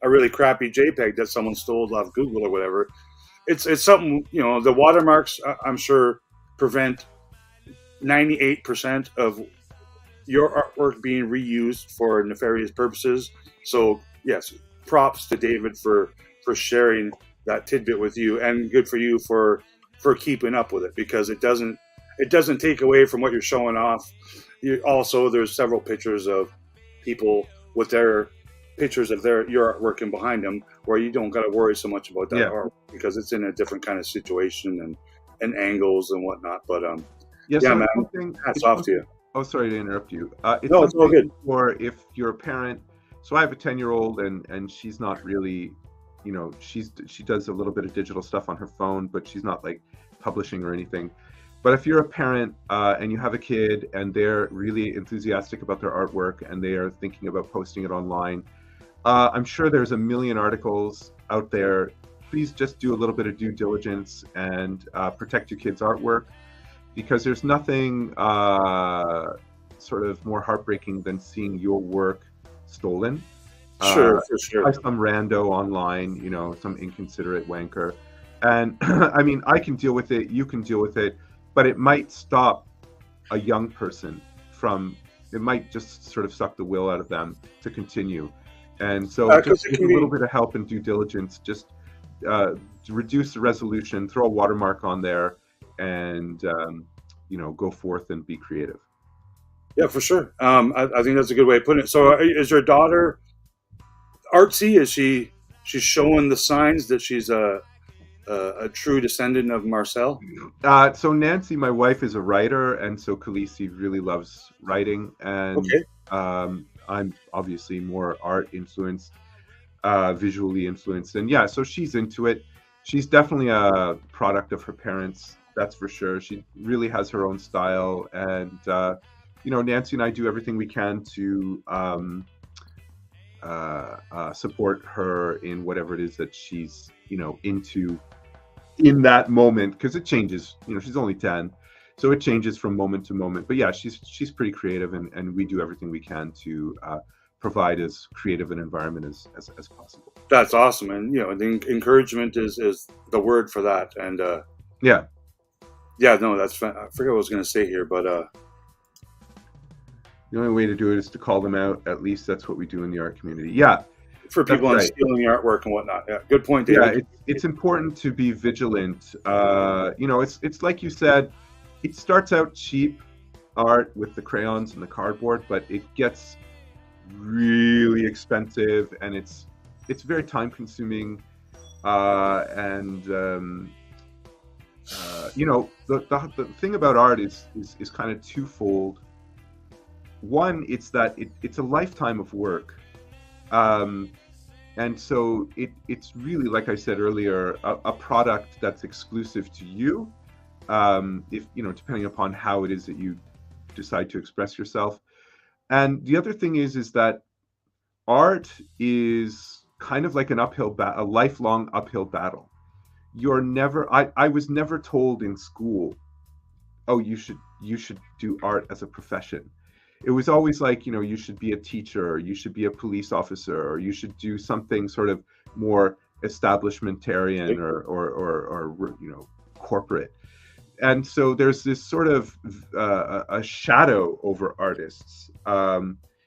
a really crappy JPEG that someone stole off Google or whatever. It's something, the watermarks, I'm sure, prevent 98% of your artwork being reused for nefarious purposes. So yes, props to David for sharing that tidbit with you, and good for you for keeping up with it, because it doesn't take away from what you're showing off. Also, there's several pictures of people with their pictures of your artwork and behind them, where you don't got to worry so much about that art because it's in a different kind of situation and angles and whatnot. But man, hats off to you. Oh, sorry to interrupt you. It's all good. Or if you're a parent, so I have a 10-year-old and she's not really, she does a little bit of digital stuff on her phone, but she's not like publishing or anything. But if you're a parent and you have a kid and they're really enthusiastic about their artwork and they are thinking about posting it online, I'm sure there's a million articles out there. Please just do a little bit of due diligence and protect your kid's artwork, because there's nothing sort of more heartbreaking than seeing your work stolen. For sure. By some rando online, some inconsiderate wanker. And I mean, I can deal with it, you can deal with it, but it might stop a young person it might just sort of suck the will out of them to continue. And so just give a little bit of help and due diligence, just to reduce the resolution, throw a watermark on there, and go forth and be creative. Yeah, for sure. I think that's a good way of putting it. So is your daughter artsy? Is she's showing the signs that she's a true descendant of Marcel? So Nancy, my wife, is a writer, and so Khaleesi really loves writing, and I'm obviously more art influenced, visually influenced, and so she's into it. She's definitely a product of her parents, that's for sure. She really has her own style, and Nancy and I do everything we can to support her in whatever it is that she's into in that moment, because it changes. She's only 10, so it changes from moment to moment. But she's pretty creative, and we do everything we can to provide as creative an environment as possible. That's awesome, and the encouragement is the word for that. And no, that's fun. I forget what I was going to say here, but the only way to do it is to call them out. At least that's what we do in the art community. For people on stealing the artwork and whatnot. Yeah, good point, David. It's important to be vigilant. It's like you said, it starts out cheap art with the crayons and the cardboard, but it gets really expensive, and it's very time consuming, and you know, the thing about art is kind of twofold. One, it's that it's a lifetime of work, and so it's really, like I said earlier, a product that's exclusive to you, if you know, depending upon how it is that you decide to express yourself. And the other thing is that art is kind of like a lifelong uphill battle. I was never told in school, oh, you should do art as a profession. It was always like, you know, you should be a teacher, or you should be a police officer, or you should do something sort of more establishmentarian or you know, corporate. And so there's this sort of a shadow over artists.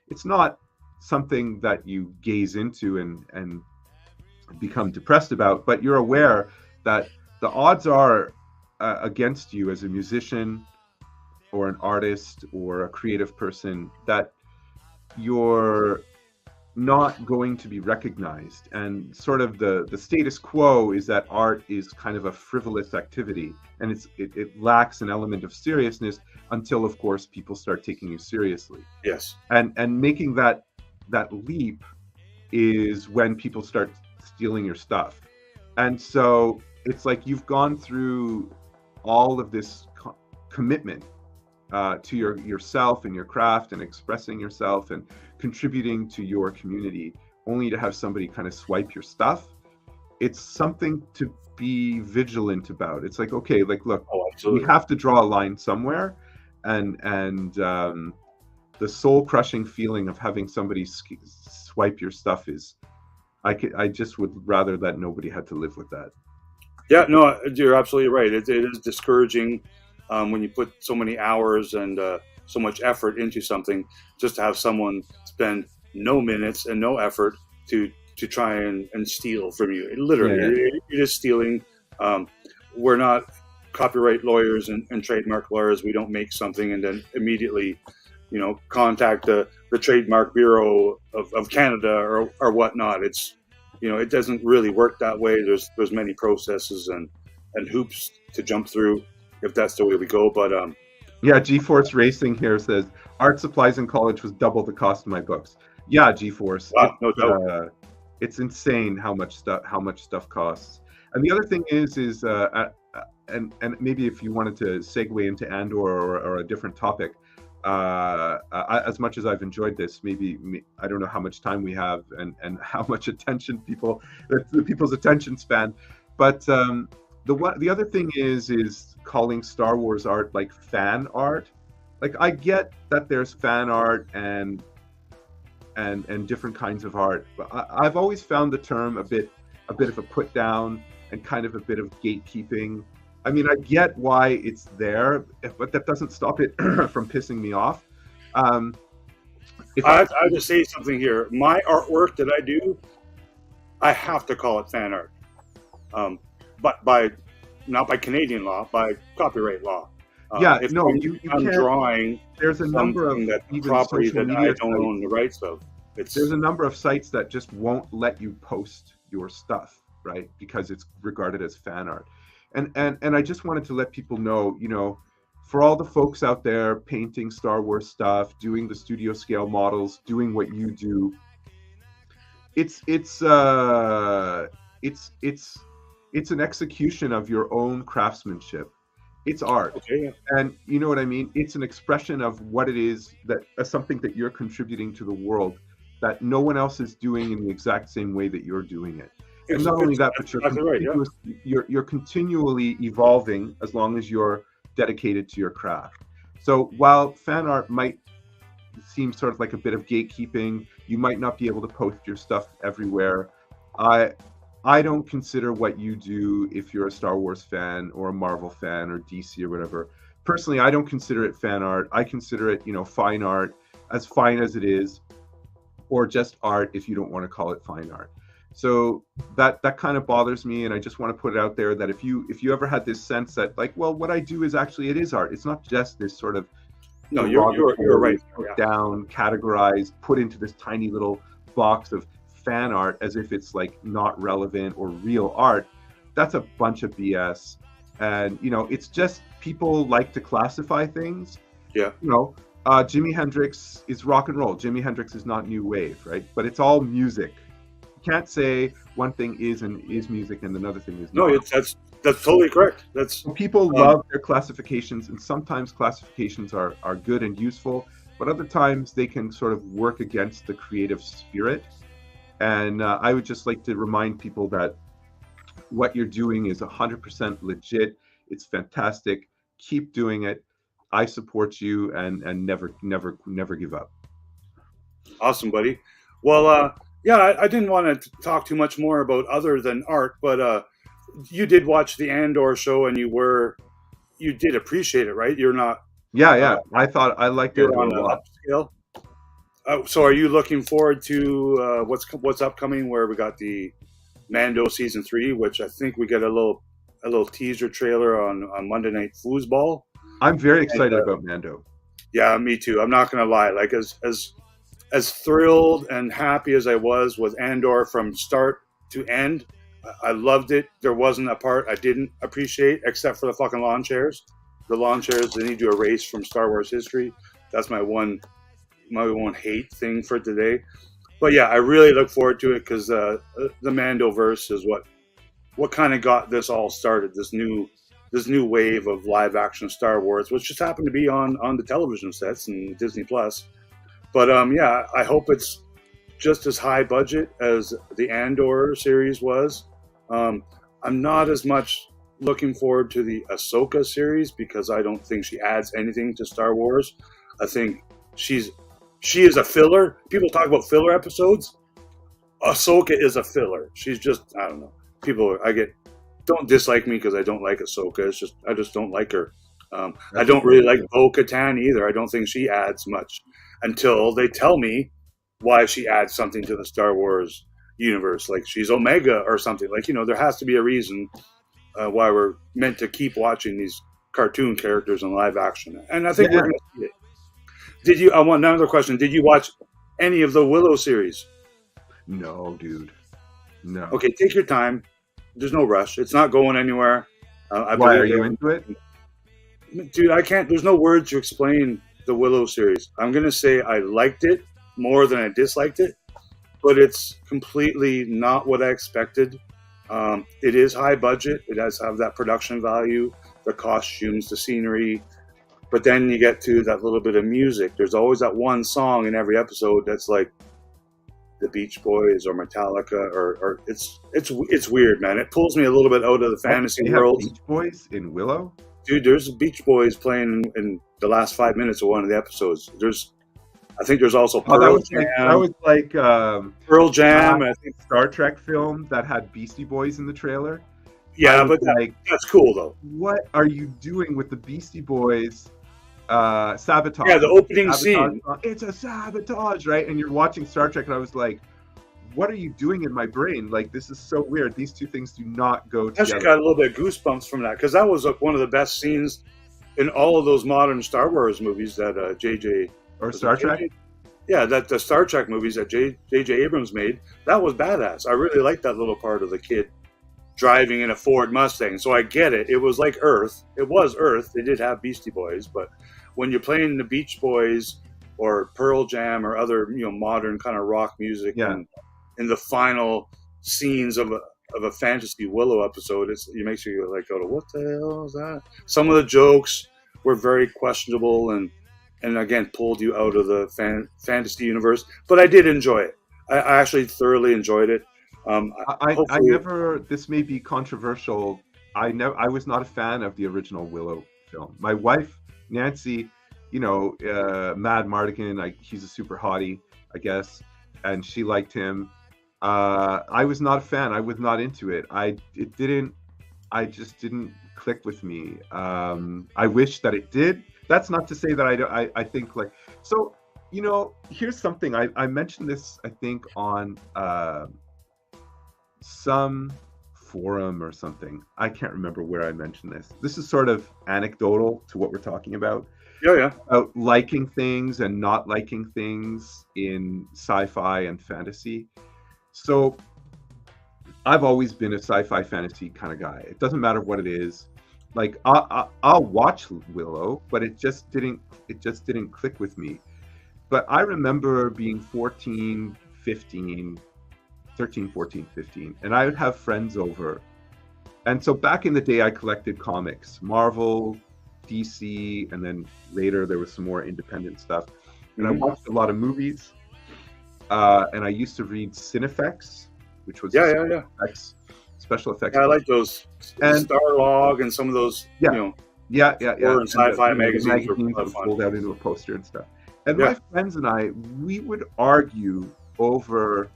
It's not something that you gaze into and become depressed about, but you're aware that the odds are against you as a musician or an artist or a creative person, that you're not going to be recognized. And sort of the status quo is that art is kind of a frivolous activity, and it lacks an element of seriousness until, of course, people start taking you seriously. Yes. And making that leap is when people start stealing your stuff. And so it's like you've gone through all of this commitment to yourself and your craft and expressing yourself and contributing to your community, only to have somebody kind of swipe your stuff. It's something to be vigilant about. It's like, okay, like, look, we have to draw a line somewhere, and the soul-crushing feeling of having somebody swipe your stuff is, I just would rather that nobody had to live with that. Yeah, no, you're absolutely right. It is discouraging when you put so many hours and so much effort into something, just to have someone spend no minutes and no effort to try and steal from you. It is stealing. We're not copyright lawyers and trademark lawyers. We don't make something and then immediately, you know, contact the Trademark Bureau of Canada or whatnot. It's, you know, it doesn't really work that way. There's many processes and hoops to jump through if that's the way we go. But yeah, GeForce Racing here says art supplies in college was double the cost of my books. Yeah, GeForce. Wow, no doubt. It's insane how much stuff costs. And the other thing is and maybe if you wanted to segue into Andor or a different topic, as much as I've enjoyed this, maybe I don't know how much time we have and how much attention people's attention span, but the other thing is calling Star Wars art like fan art. Like, I get that there's fan art and different kinds of art, but I've always found the term a bit of a put down and kind of a bit of gatekeeping. I mean, I get why it's there, but that doesn't stop it from pissing me off. I have to say something here. My artwork that I do, I have to call it fan art, but not by Canadian law, by copyright law. You I'm can't. Drawing. There's a number of property that I don't own the rights of. There's a number of sites that just won't let you post your stuff, right? Because it's regarded as fan art. And I just wanted to let people know, you know, for all the folks out there painting Star Wars stuff, doing the studio scale models, doing what you do, it's an execution of your own craftsmanship. It's art. Okay. And you know what I mean? It's an expression of what it is, that something that you're contributing to the world that no one else is doing in the exact same way that you're doing it. And not only that, but you're continually evolving as long as you're dedicated to your craft. So while fan art might seem sort of like a bit of gatekeeping, you might not be able to post your stuff everywhere. I don't consider what you do, if you're a Star Wars fan or a Marvel fan or DC or whatever, personally, I don't consider it fan art. I consider it, you know, fine art, as fine as it is, or just art if you don't want to call it fine art. So that kind of bothers me, and I just want to put it out there that if you ever had this sense that like, well, what I do is actually it is art. It's not just this sort of No, you're right. put Yeah. down, categorized, put into this tiny little box of fan art as if it's like not relevant or real art. That's a bunch of BS. And it's just people like to classify things. Yeah. Jimi Hendrix is rock and roll. Jimi Hendrix is not new wave, right? But it's all music. You can't say one thing is music and another thing is not. No, that's totally correct. That's People love their classifications, and sometimes classifications are good and useful, but other times they can sort of work against the creative spirit. And I would just like to remind people that what you're doing is 100% legit. It's fantastic. Keep doing it. I support you, and never give up. awesome, buddy. Well, yeah, I didn't want to talk too much more about other than art, but you did watch the Andor show, and you did appreciate it, right? You're not. Yeah. I thought I liked it You're a on lot. the upscale. So, are you looking forward to what's upcoming? Where we got the Mando season 3, which I think we get a little teaser trailer on Monday Night Foosball. I'm very excited about Mando. Yeah, me too. I'm not gonna lie. Like as thrilled and happy as I was with Andor from start to end, I loved it. There wasn't a part I didn't appreciate, except for the fucking lawn chairs. The lawn chairs they need to erase from Star Wars history. That's my one hate thing for today. But yeah, I really look forward to it because the Mandoverse is what kind of got this all started. This new wave of live action Star Wars, which just happened to be on the television sets and Disney Plus. But yeah, I hope it's just as high budget as the Andor series was. I'm not as much looking forward to the Ahsoka series because I don't think she adds anything to Star Wars. I think she is a filler. People talk about filler episodes. Ahsoka is a filler. She's just, I don't know. People don't dislike me because I don't like Ahsoka. It's just I just don't like her. I don't really like Bo-Katan either. I don't think she adds much until they tell me why she adds something to the Star Wars universe, like she's Omega or something. Like there has to be a reason why we're meant to keep watching these cartoon characters in live action. And I think we're going to see it. I want another question. Did you watch any of the Willow series? No, dude. No. Okay, take your time. There's no rush. It's not going anywhere. Why are you into it? Dude, I can't. There's no words to explain the Willow series. I'm going to say I liked it more than I disliked it, but it's completely not what I expected. It is high budget. It does have that production value, the costumes, the scenery. But then you get to that little bit of music. There's always that one song in every episode that's like the Beach Boys or Metallica, or it's weird, man. It pulls me a little bit out of the fantasy world. Beach Boys in Willow? Dude, there's Beach Boys playing in the last 5 minutes of one of the episodes. I think there's also Pearl Jam. That was like Pearl Jam. I think Star Trek film that had Beastie Boys in the trailer. Yeah, but that's cool though. What are you doing with the Beastie Boys? Sabotage. Yeah, the opening scene. It's a sabotage, right? And you're watching Star Trek, and I was like, what are you doing in my brain? Like, this is so weird. These two things do not go together. I actually got a little bit of goosebumps from that because that was one of the best scenes in all of those modern Star Wars movies that JJ or Star Trek. Yeah, that the Star Trek movies that JJ Abrams made. That was badass. I really liked that little part of the kid driving in a Ford Mustang. So I get it. It was like Earth. It was Earth. They did have Beastie Boys, but when you're playing the Beach Boys or Pearl Jam or other modern kind of rock music, and in the final scenes of a fantasy Willow episode, it makes you like go to what the hell is that? Some of the jokes were very questionable and again pulled you out of the fantasy universe. But I did enjoy it. I actually thoroughly enjoyed it. I never. This may be controversial. I was not a fan of the original Willow film. My wife Nancy, Mad Mardigan. He's a super hottie, I guess, and she liked him. I was not a fan. I was not into it. I just didn't click with me. I wish that it did. That's not to say that I think like so. Here's something I mentioned this I think on some forum or something. I can't remember where I mentioned this. This is sort of anecdotal to what we're talking about. Yeah. About liking things and not liking things in sci-fi and fantasy. So I've always been a sci-fi fantasy kind of guy. It doesn't matter what it is. Like I'll watch Willow, but it just didn't click with me. But I remember being 13, 14, 15, and I would have friends over. And so back in the day, I collected comics, Marvel, DC, and then later there was some more independent stuff. And I watched a lot of movies. And I used to read Cinefex, which was special effects. Yeah, I like those, and Starlog and some of those. Yeah. Horror and sci-fi magazines were would fun. fold out into a poster and stuff. And my friends and I, we would argue over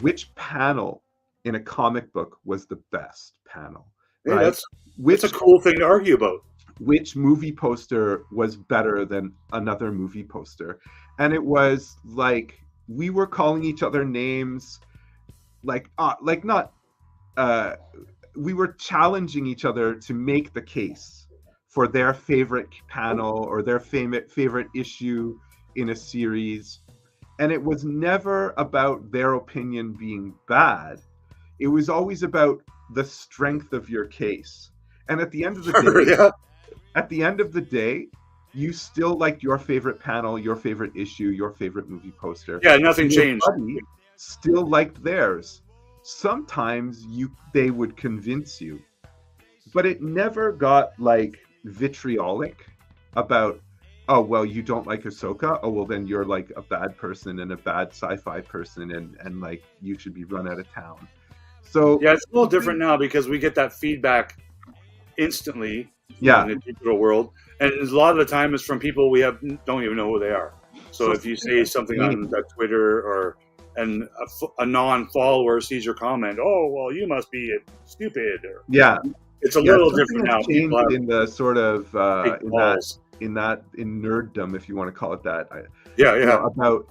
which panel in a comic book was the best panel. Yeah, right? That's a cool thing to argue about. Which movie poster was better than another movie poster? And it was like we were calling each other names, we were challenging each other to make the case for their favorite panel or their favorite issue in a series. And it was never about their opinion being bad. It was always about the strength of your case. And at the end of the day, you still liked your favorite panel, your favorite issue, your favorite movie poster. Yeah, nothing changed. Still liked theirs. Sometimes they would convince you, but it never got like vitriolic about, oh, well, you don't like Ahsoka? Oh, well, then you're like a bad person and a bad sci-fi person and like you should be run out of town. So yeah, it's a little different now because we get that feedback instantly in the digital world. And a lot of the time it's from people we don't even know who they are. So if you say something on Twitter and a non-follower sees your comment, oh, well, you must be stupid. It's a little different now. People have in the sort of in nerddom, if you want to call it that.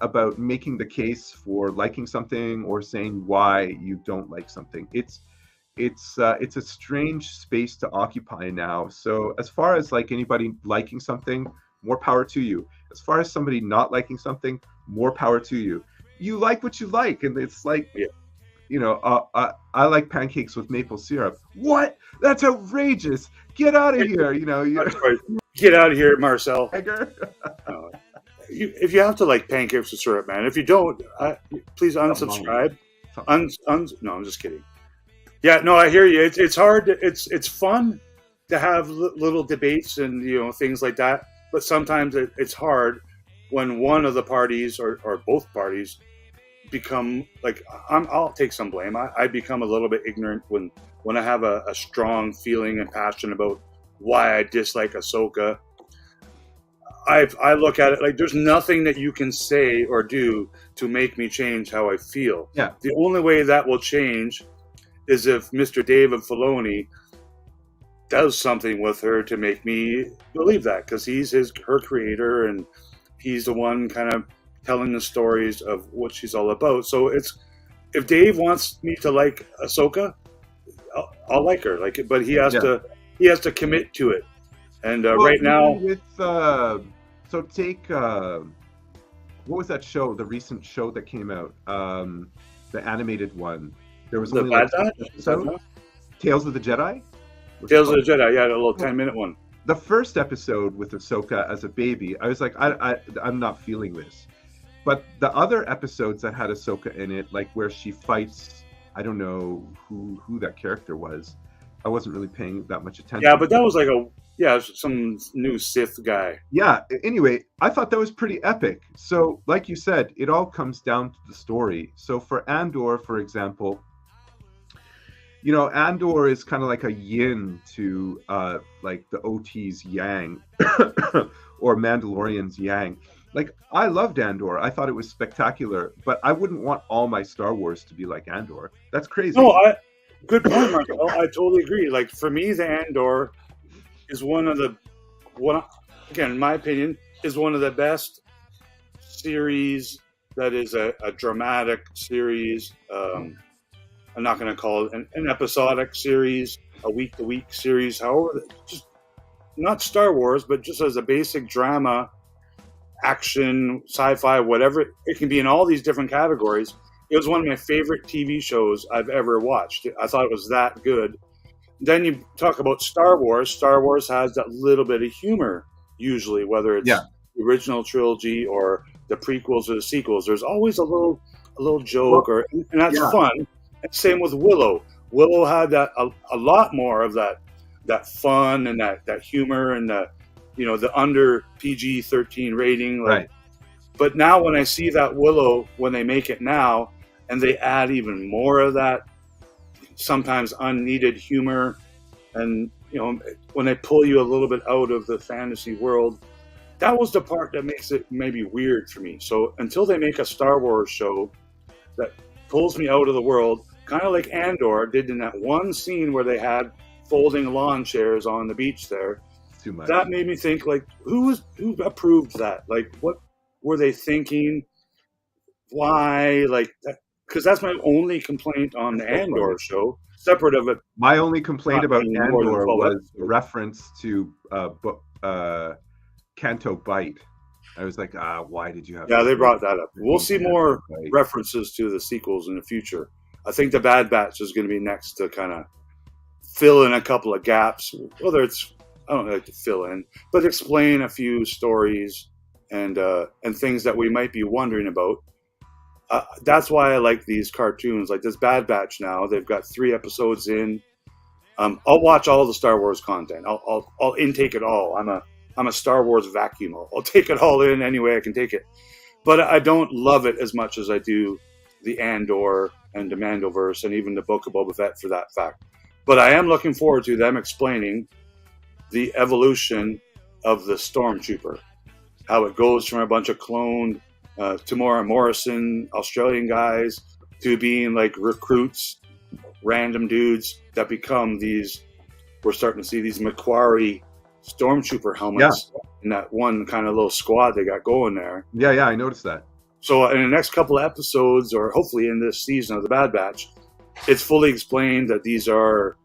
About making the case for liking something or saying why you don't like something. It's a strange space to occupy now. So as far as like anybody liking something, more power to you. As far as somebody not liking something, more power to you. You like what you like, and it's like, I like pancakes with maple syrup. What? That's outrageous! Get out of here! Get out of here, Marcel. If you have to like pancakes with syrup, man. If you don't, please unsubscribe. No, I'm just kidding. Yeah, no, I hear you. It's hard. It's fun to have little debates and things like that. But sometimes it's hard when one of the parties or both parties become like I'll take some blame. I become a little bit ignorant when I have a strong feeling and passion about why I dislike Ahsoka. I look at it like there's nothing that you can say or do to make me change how I feel. Yeah. The only way that will change is if Mr. David Filoni does something with her to make me believe that, because he's her creator and he's the one kind of telling the stories of what she's all about. So if Dave wants me to like Ahsoka, I'll like her. But he has to commit to it. And right now, so take what was that show? The recent show that came out, the animated one. There was only Tales of the Jedi. Tales of the Jedi, yeah, a little 10-minute one. The first episode with Ahsoka as a baby, I was like, I'm not feeling this. But the other episodes that had Ahsoka in it, like where she fights, I don't know who that character was. I wasn't really paying that much attention. Yeah, but that was like some new Sith guy. Yeah, anyway, I thought that was pretty epic. So, like you said, it all comes down to the story. So for Andor, for example, Andor is kind of like a yin to like the OT's yang or Mandalorian's yang. Like, I loved Andor. I thought it was spectacular, but I wouldn't want all my Star Wars to be like Andor. That's crazy. No, good point, Marcel. I totally agree. Like, for me, the Andor is again, in my opinion, is one of the best series that is a dramatic series. I'm not going to call it an episodic series, a week-to-week series, however, just not Star Wars, but just as a basic drama, action, sci-fi, whatever. It can be in all these different categories. It was one of my favorite TV shows I've ever watched. I thought it was that good. Then you talk about Star Wars. Star Wars has that little bit of humor, usually, whether it's the original trilogy or the prequels or the sequels. There's always a little joke, and that's fun. And same with Willow. Willow had that a lot more of that fun and that humor and the under PG-13 rating. Right. But now when I see that Willow, when they make it now, and they add even more of that sometimes unneeded humor, and when they pull you a little bit out of the fantasy world, that was the part that makes it maybe weird for me. So until they make a Star Wars show that pulls me out of the world, kind of like Andor did in that one scene where they had folding lawn chairs on the beach there, too much. That made me think, like, who approved that? Like, what were they thinking? Why? Like, because that's my only complaint on the Andor show, separate of it. My only complaint about Andor was reference to Canto Bite. I was like, why did you have? Yeah, they brought that up. We'll see more references to the sequels in the future. I think the Bad Batch is going to be next to kind of fill in a couple of gaps. Whether it's, I don't like to fill in, but explain a few stories and things that we might be wondering about. That's why I like these cartoons, like this Bad Batch. Now they've got 3 episodes in. I'll watch all the Star Wars content. I'll intake it all. I'm a Star Wars vacuum. I'll take it all in any way I can take it. But I don't love it as much as I do the Andor and the Mandoverse and even the Book of Boba Fett for that fact. But I am looking forward to them explaining the evolution of the Stormtrooper, how it goes from a bunch of cloned Tamora Morrison Australian guys to being like recruits, random dudes that become these. We're starting to see these Macquarie Stormtrooper helmets in that one kind of little squad they got going there. Yeah, I noticed that. So in the next couple of episodes, or hopefully in this season of the Bad Batch, it's fully explained that these are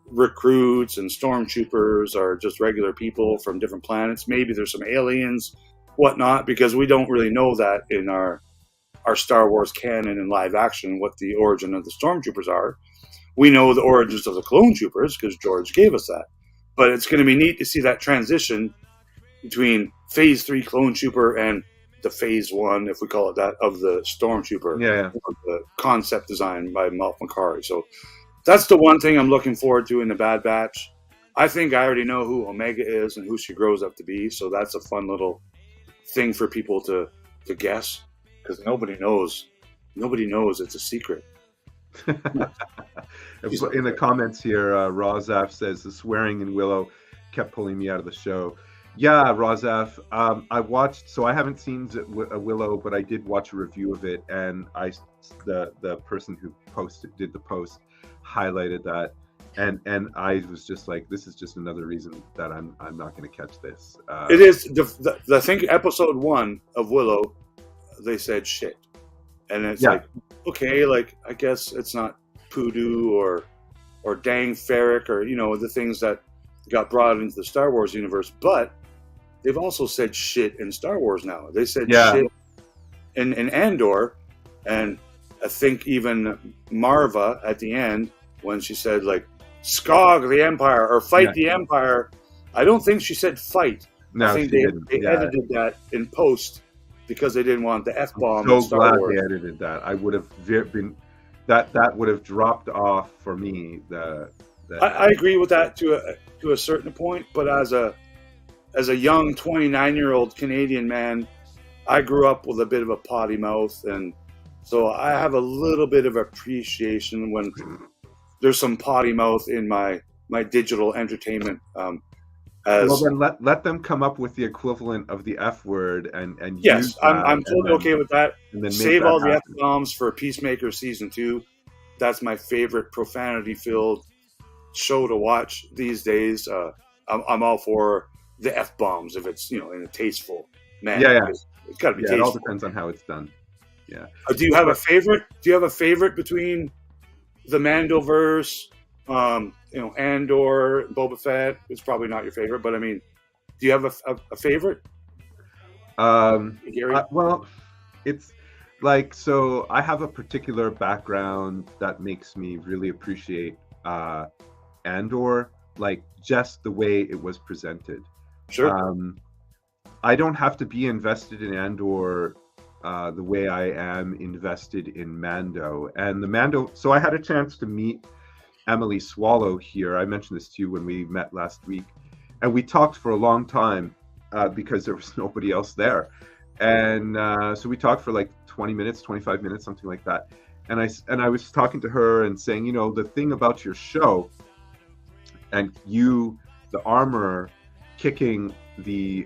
recruits and stormtroopers are just regular people from different planets. Maybe there's some aliens, whatnot, because we don't really know that in our Star Wars canon and live action, what the origin of the stormtroopers are. We know the origins of the clone troopers because George gave us that. But it's going to be neat to see that transition between Phase 3 clone trooper and the Phase 1, if we call it that, of the Stormtrooper. Yeah. The concept design by Malcolm McCarry. So that's the one thing I'm looking forward to in the Bad Batch. I think I already know who Omega is and who she grows up to be. So that's a fun little thing for people to guess, because nobody knows. Nobody knows. It's a secret. In the comments here, Rozaf says the swearing in Willow kept pulling me out of the show. Yeah, Rozaf, I watched. So I haven't seen Willow, but I did watch a review of it, and the person who did the post highlighted that, and I was just like, this is just another reason that I'm not going to catch this. It is I think episode 1 of Willow, they said shit, and it's like, okay, like I guess it's not Poodoo or Dang Ferric or the things that got brought into the Star Wars universe, but they've also said shit in Star Wars now. They said shit in Andor, and I think even Marva at the end when she said like "Skog the Empire" or "Fight the Empire," I don't think she said "fight." No, I think they edited that in post because they didn't want the F-bomb. I'm so glad they edited that. I would have been that would have dropped off for me. I agree with that to a certain point, but as a young 29-year-old Canadian man, I grew up with a bit of a potty mouth, and so I have a little bit of appreciation when there's some potty mouth in my digital entertainment. Well, then let them come up with the equivalent of the F word and yes, I'm totally okay with that. And then save all the F-bombs for Peacemaker Season 2. That's my favorite profanity-filled show to watch these days. I'm all for the F-bombs if it's in a tasteful manner. It's got to be tasteful. It all depends on how it's done. Yeah. Do you have a favorite? Do you have a favorite between the Mandoverse, Andor, Boba Fett is probably not your favorite, but I mean, do you have a favorite? Gary? Well, it's like, so I have a particular background that makes me really appreciate Andor, like just the way it was presented. Sure. I don't have to be invested in Andor the way I am invested in Mando. And the Mando, so I had a chance to meet Emily Swallow here. I mentioned this to you when we met last week. And we talked for a long time because there was nobody else there. And so we talked for like 20 minutes, 25 minutes, something like that. And I was talking to her and saying, the thing about your show and you, the armorer, kicking the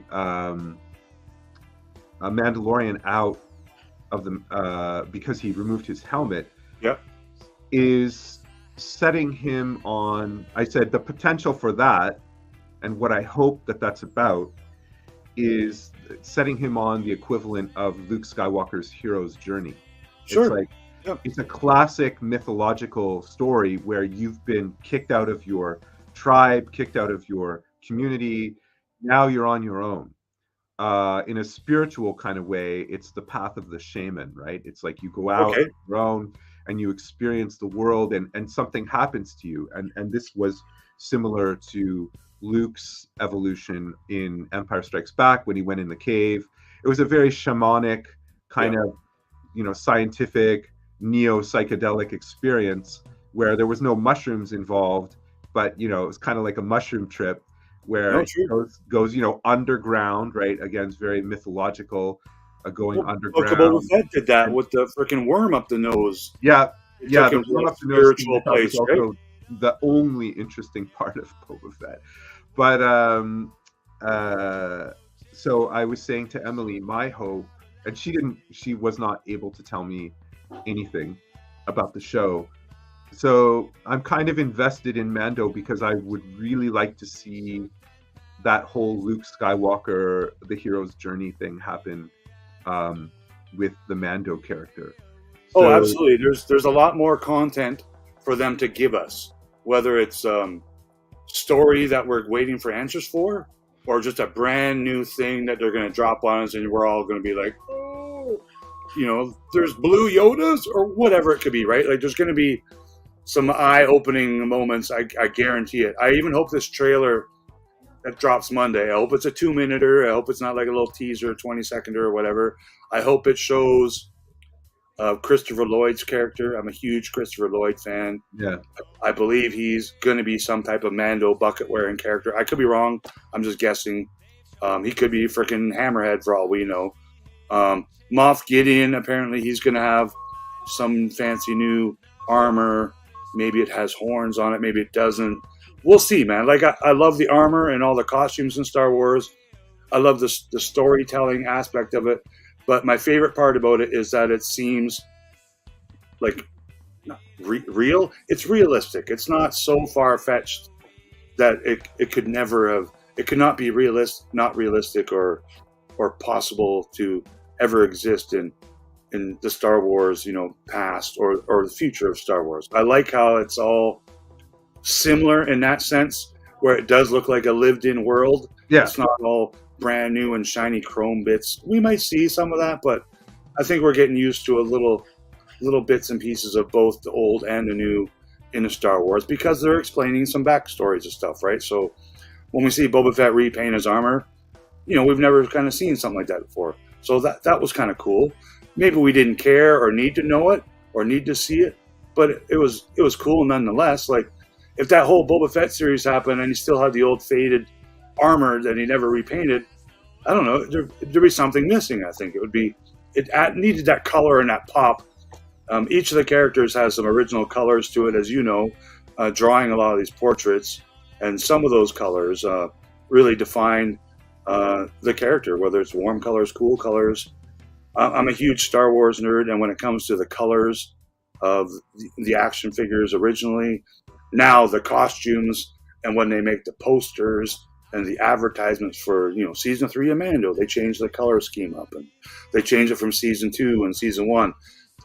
Mandalorian out of the because he removed his helmet, Yep. is setting him on. I said the potential for that, and what I hope that that's about, is setting him on the equivalent of Luke Skywalker's hero's journey. Sure. It's like, Yep. It's a classic mythological story where you've been kicked out of your tribe, kicked out of your community. Now you're on your own. In a spiritual kind of way, it's the path of the shaman, right? It's like you go out on your own and you experience the world, and something happens to you. And this was similar to Luke's evolution in Empire Strikes Back when he went in the cave. It was a very shamanic kind of, scientific, neo-psychedelic experience where there was no mushrooms involved, but, it was kind of like a mushroom trip where it goes underground, right? Again, it's very mythological, going underground. Boba Fett did that with the freaking worm up the nose. Yeah, the worm up the nose spiritual place, is also the only interesting part of Boba Fett. But so I was saying to Emily, my hope, and she was not able to tell me anything about the show. So I'm kind of invested in Mando because I would really like to see that whole Luke Skywalker, the hero's journey thing happen with the Mando character. So, absolutely. There's a lot more content for them to give us, whether it's story that we're waiting for answers for, or just a brand new thing that they're going to drop on us and we're all going to be like, oh, there's blue Yodas or whatever it could be, right? Like there's going to be some eye-opening moments. I guarantee it. I even hope this trailer that drops Monday, I hope it's a 2-minuter. I hope it's not like a little teaser, 20-seconder or whatever. I hope it shows Christopher Lloyd's character. I'm a huge Christopher Lloyd fan. Yeah, I believe he's going to be some type of Mando bucket-wearing character. I could be wrong. I'm just guessing. He could be freaking Hammerhead for all we know. Moff Gideon, apparently he's going to have some fancy new armor. Maybe it has horns on it. Maybe it doesn't. We'll see, man. Like, I love the armor and all the costumes in Star Wars. I love the storytelling aspect of it. But my favorite part about it is that it seems like real. It's realistic. It's not so far-fetched that it could never have. It could not be not realistic or possible to ever exist in the Star Wars, past or the future of Star Wars. I like how it's all similar in that sense, where it does look like a lived-in world. Yeah. It's not all brand new and shiny chrome bits. We might see some of that, but I think we're getting used to a little bits and pieces of both the old and the new in the Star Wars because they're explaining some backstories and stuff, right? So when we see Boba Fett repaint his armor, we've never kind of seen something like that before. So that was kind of cool. Maybe we didn't care or need to know it or need to see it, but it was cool nonetheless. Like, if that whole Boba Fett series happened and he still had the old faded armor that he never repainted, I don't know, there'd be something missing. I think it needed that color and that pop. Each of the characters has some original colors to it, as you know, drawing a lot of these portraits, and some of those colors really define the character, whether it's warm colors, cool colors. I'm a huge Star Wars nerd, and when it comes to the colors of the action figures originally, now the costumes, and when they make the posters and the advertisements for season 3 of Mando, they change the color scheme up, and they change it from season 2 and season 1.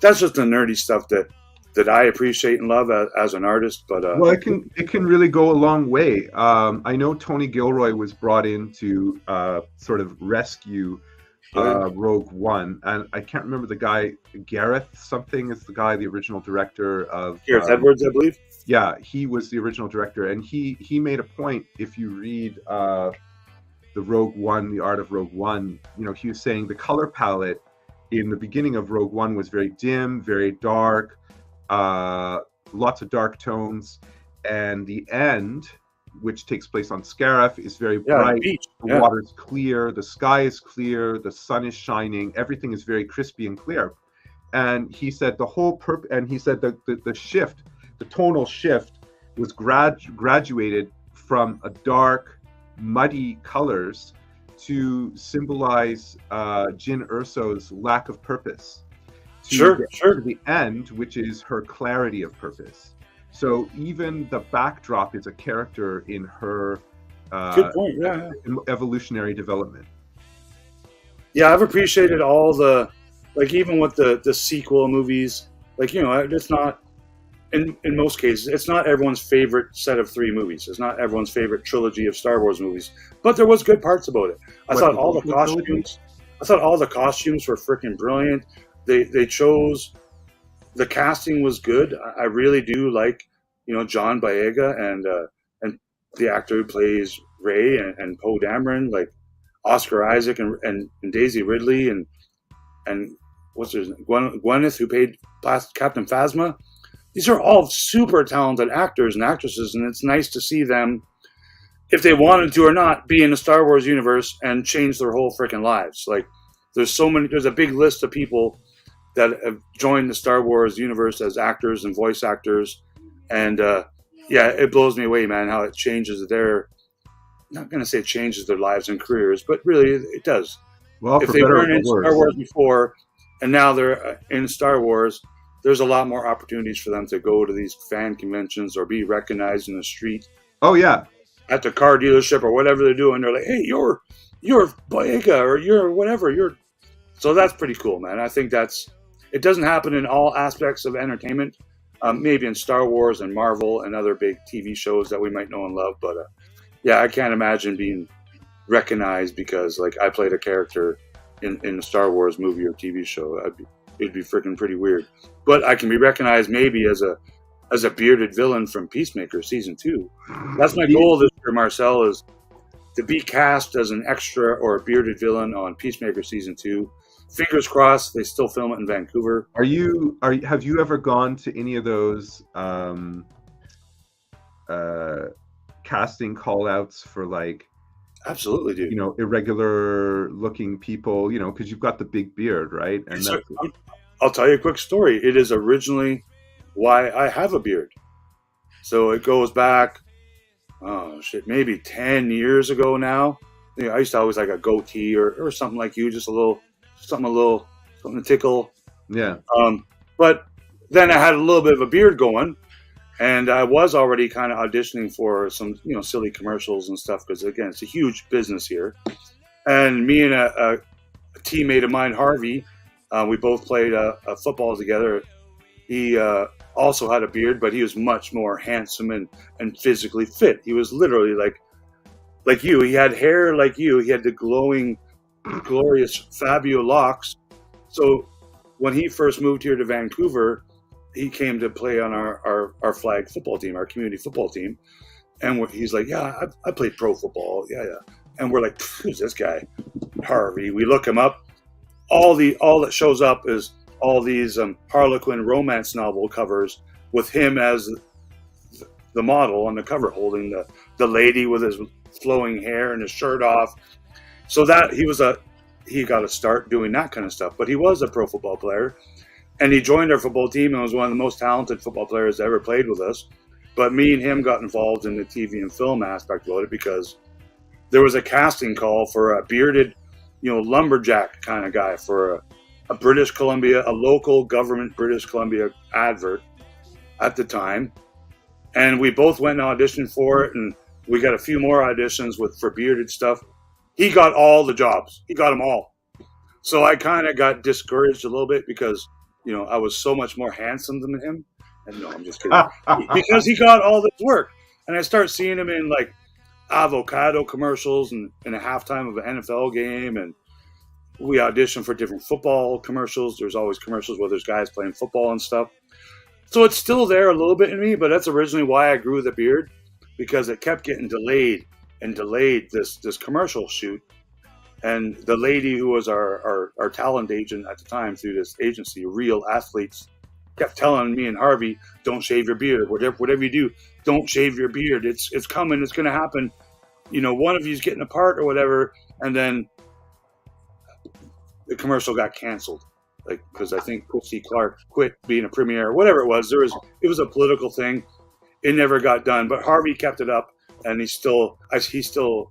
That's just the nerdy stuff that that I appreciate and love as an artist. But Well, it can really go a long way. I know Tony Gilroy was brought in to sort of rescue Rogue One, and I can't remember the guy. Gareth something is the guy, the original director of Gareth Edwards, I believe. Yeah, he was the original director, and he made a point. If you read the Rogue One, The Art of Rogue One, you know, he was saying the color palette in the beginning of Rogue One was very dim, very dark, lots of dark tones, and the end, which takes place on Scarif, is very bright. The water's clear, the sky is clear, the sun is shining, everything is very crispy and clear. And he said the whole and he said the shift, the tonal shift, was graduated from a dark, muddy colors to symbolize Jyn Erso's lack of purpose. To the end, which is her clarity of purpose. So even the backdrop is a character in her good point. Evolutionary development. Yeah, I've appreciated all the, like, even with the sequel movies, like, you know, it's not, in most cases, it's not everyone's favorite set of 3 movies. It's not everyone's favorite trilogy of Star Wars movies, but there was good parts about it. I thought all the costumes were freaking brilliant. They chose, the casting was good. I really do like, you know, John Boyega and the actor who plays Rey and Poe Dameron, like Oscar Isaac and Daisy Ridley and what's his name? Gwyneth, who played Captain Phasma. These are all super talented actors and actresses, and it's nice to see them, if they wanted to or not, be in the Star Wars universe and change their whole freaking lives. Like, there's a big list of people that have joined the Star Wars universe as actors and voice actors. And yeah, it blows me away, man, how it changes I'm not going to say it changes their lives and careers, but really it does. Well, if they weren't in Star Wars before and now they're in Star Wars, there's a lot more opportunities for them to go to these fan conventions or be recognized in the street. Oh, yeah. At the car dealership or whatever they're doing. They're like, hey, you're Boyega, or you're whatever. So that's pretty cool, man. I think it doesn't happen in all aspects of entertainment. Maybe in Star Wars and Marvel and other big TV shows that we might know and love. But yeah, I can't imagine being recognized because, like, I played a character in a Star Wars movie or TV show. It'd be freaking pretty weird. But I can be recognized maybe as a bearded villain from Peacemaker season 2. That's my goal this year, Marcel, is to be cast as an extra or a bearded villain on Peacemaker season 2. Fingers crossed, they still film it in Vancouver. Have you ever gone to any of those casting call outs for, like, absolutely, dude, you know, irregular looking people, you know, because you've got the big beard, right? And I'll tell you a quick story. It is originally why I have a beard. So it goes back, maybe 10 years ago now. You know, I used to always like a goatee or something like you, just something to tickle. Yeah. But then I had a little bit of a beard going, and I was already kind of auditioning for some, you know, silly commercials and stuff, because again, it's a huge business here. And me and a teammate of mine, Harvey, we both played football together. He also had a beard, but he was much more handsome and physically fit. He was literally like you. He had hair like you. He had the glowing, glorious Fabio locks. So when he first moved here to Vancouver, he came to play on our flag football team, our community football team. And he's like, yeah, I played pro football. Yeah. And we're like, who's this guy? Harvey. We look him up. All that shows up is all these Harlequin romance novel covers with him as the model on the cover, holding the lady with his flowing hair and his shirt off. So that he got to start doing that kind of stuff. But he was a pro football player, and he joined our football team and was one of the most talented football players that ever played with us. But me and him got involved in the TV and film aspect of it because there was a casting call for a bearded, you know, lumberjack kind of guy for a British Columbia, a local government British Columbia advert at the time. And we both went and auditioned for it, and we got a few more auditions for bearded stuff. He got all the jobs. He got them all. So I kind of got discouraged a little bit because, you know, I was so much more handsome than him. And no, I'm just kidding. Because he got all this work. And I start seeing him in like avocado commercials and in a halftime of an NFL game. And we audition for different football commercials. There's always commercials where there's guys playing football and stuff. So it's still there a little bit in me, but that's originally why I grew the beard, because it kept getting delayed this commercial shoot. And the lady who was our talent agent at the time through this agency, Real Athletes, kept telling me and Harvey, don't shave your beard. Whatever you do, don't shave your beard. It's coming. It's going to happen. You know, one of you's getting a part or whatever. And then the commercial got canceled. Like, because I think Christy Clark quit being a premiere or whatever it was. It was a political thing. It never got done. But Harvey kept it up, and he still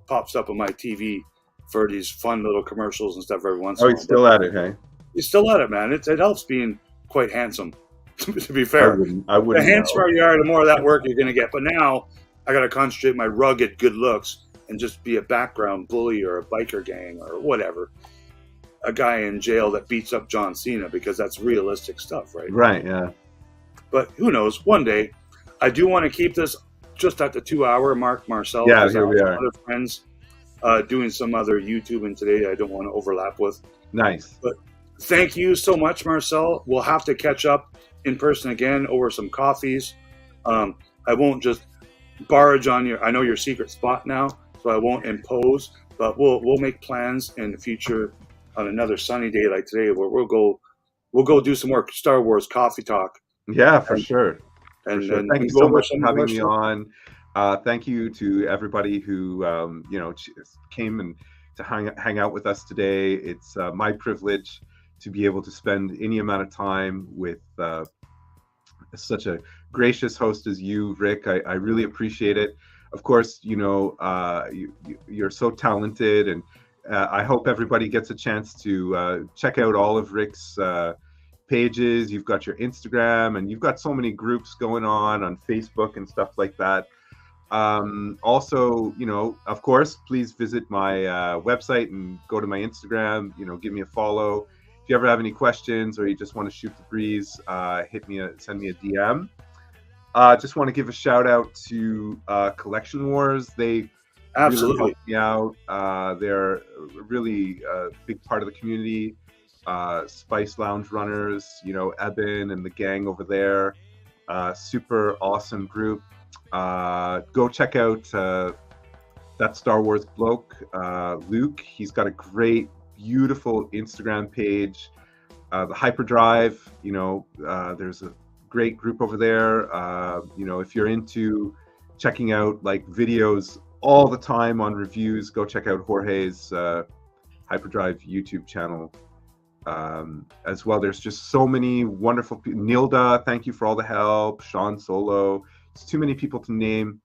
pops up on my TV for these fun little commercials and stuff every once in a while. Oh, he's still at it, hey? He's still at it, man. It helps being quite handsome, to be fair. I wouldn't the handsomer you are, the more of that work you're going to get. But now I got to concentrate my rugged good looks and just be a background bully or a biker gang or whatever. A guy in jail that beats up John Cena, because that's realistic stuff, right? Right, yeah. But who knows? One day, I do want to keep this just at the 2-hour mark, Marcel. Yeah, here we are. Other friends doing some other YouTubing today I don't want to overlap with. Nice. But thank you so much, Marcel. We'll have to catch up in person again over some coffees. I won't just barge on I know your secret spot now, so I won't impose, but we'll make plans in the future on another sunny day like today where we'll go do some more Star Wars coffee talk. Yeah, for sure. And thank you so much for having me on. Thank you to everybody who came and to hang out with us today. It's my privilege to be able to spend any amount of time with such a gracious host as you, Rick. I really appreciate it. Of course, you're so talented, and I hope everybody gets a chance to check out all of Rick's pages. You've got your Instagram, and you've got so many groups going on Facebook and stuff like that. Also, of course, please visit my website and go to my Instagram, give me a follow. If you ever have any questions or you just want to shoot the breeze, send me a DM. Just want to give a shout out to Collection Wars. They absolutely really helped me out. They're really a big part of the community. Spice Lounge runners, Eben and the gang over there. Super awesome group. Go check out that Star Wars bloke, Luke. He's got a great, beautiful Instagram page. The Hyperdrive, there's a great group over there. If you're into checking out like videos all the time on reviews, go check out Jorge's Hyperdrive YouTube channel. As well, there's just so many wonderful people. Nilda, thank you for all the help. Sean Solo. It's too many people to name.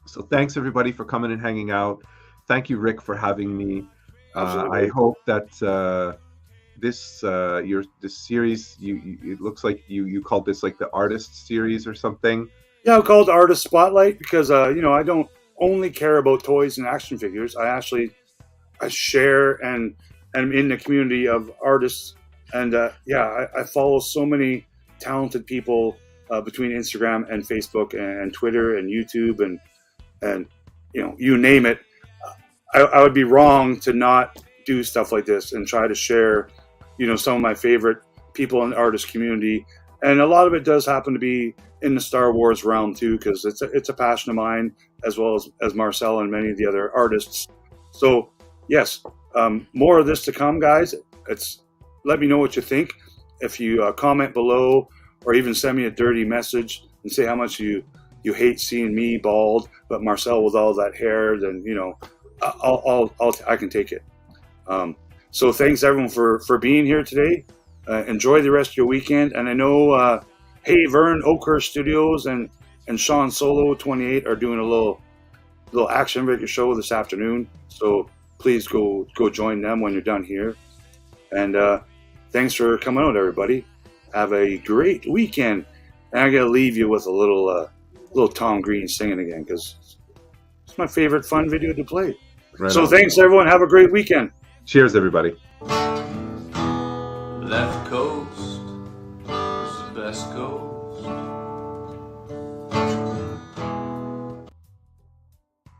So thanks everybody for coming and hanging out. Thank you, Rick, for having me. I hope that this series, it looks like you called this like the artist series or something. Yeah, I called Artist Spotlight because I don't only care about toys and action figures. I share and I'm in the community of artists, and I follow so many talented people between Instagram and Facebook and Twitter and YouTube and you name it. I would be wrong to not do stuff like this and try to share some of my favorite people in the artist community, and a lot of it does happen to be in the Star Wars realm too, because it's a passion of mine, as well as Marcel and many of the other artists. So yes. More of this to come, guys. Let me know what you think. If you comment below, or even send me a dirty message and say how much you hate seeing me bald, but Marcel with all that hair, then I can take it. So thanks everyone for being here today. Enjoy the rest of your weekend. And I know Hey Vern, Oakhurst Studios, and Sean Solo 28 are doing a little action figure show this afternoon. So please go join them when you're done here. And thanks for coming out, everybody. Have a great weekend. And I'm going to leave you with a little Tom Green singing again, because it's my favorite fun video to play. Right so on. Thanks, everyone. Have a great weekend. Cheers, everybody. Left coast is the best coast.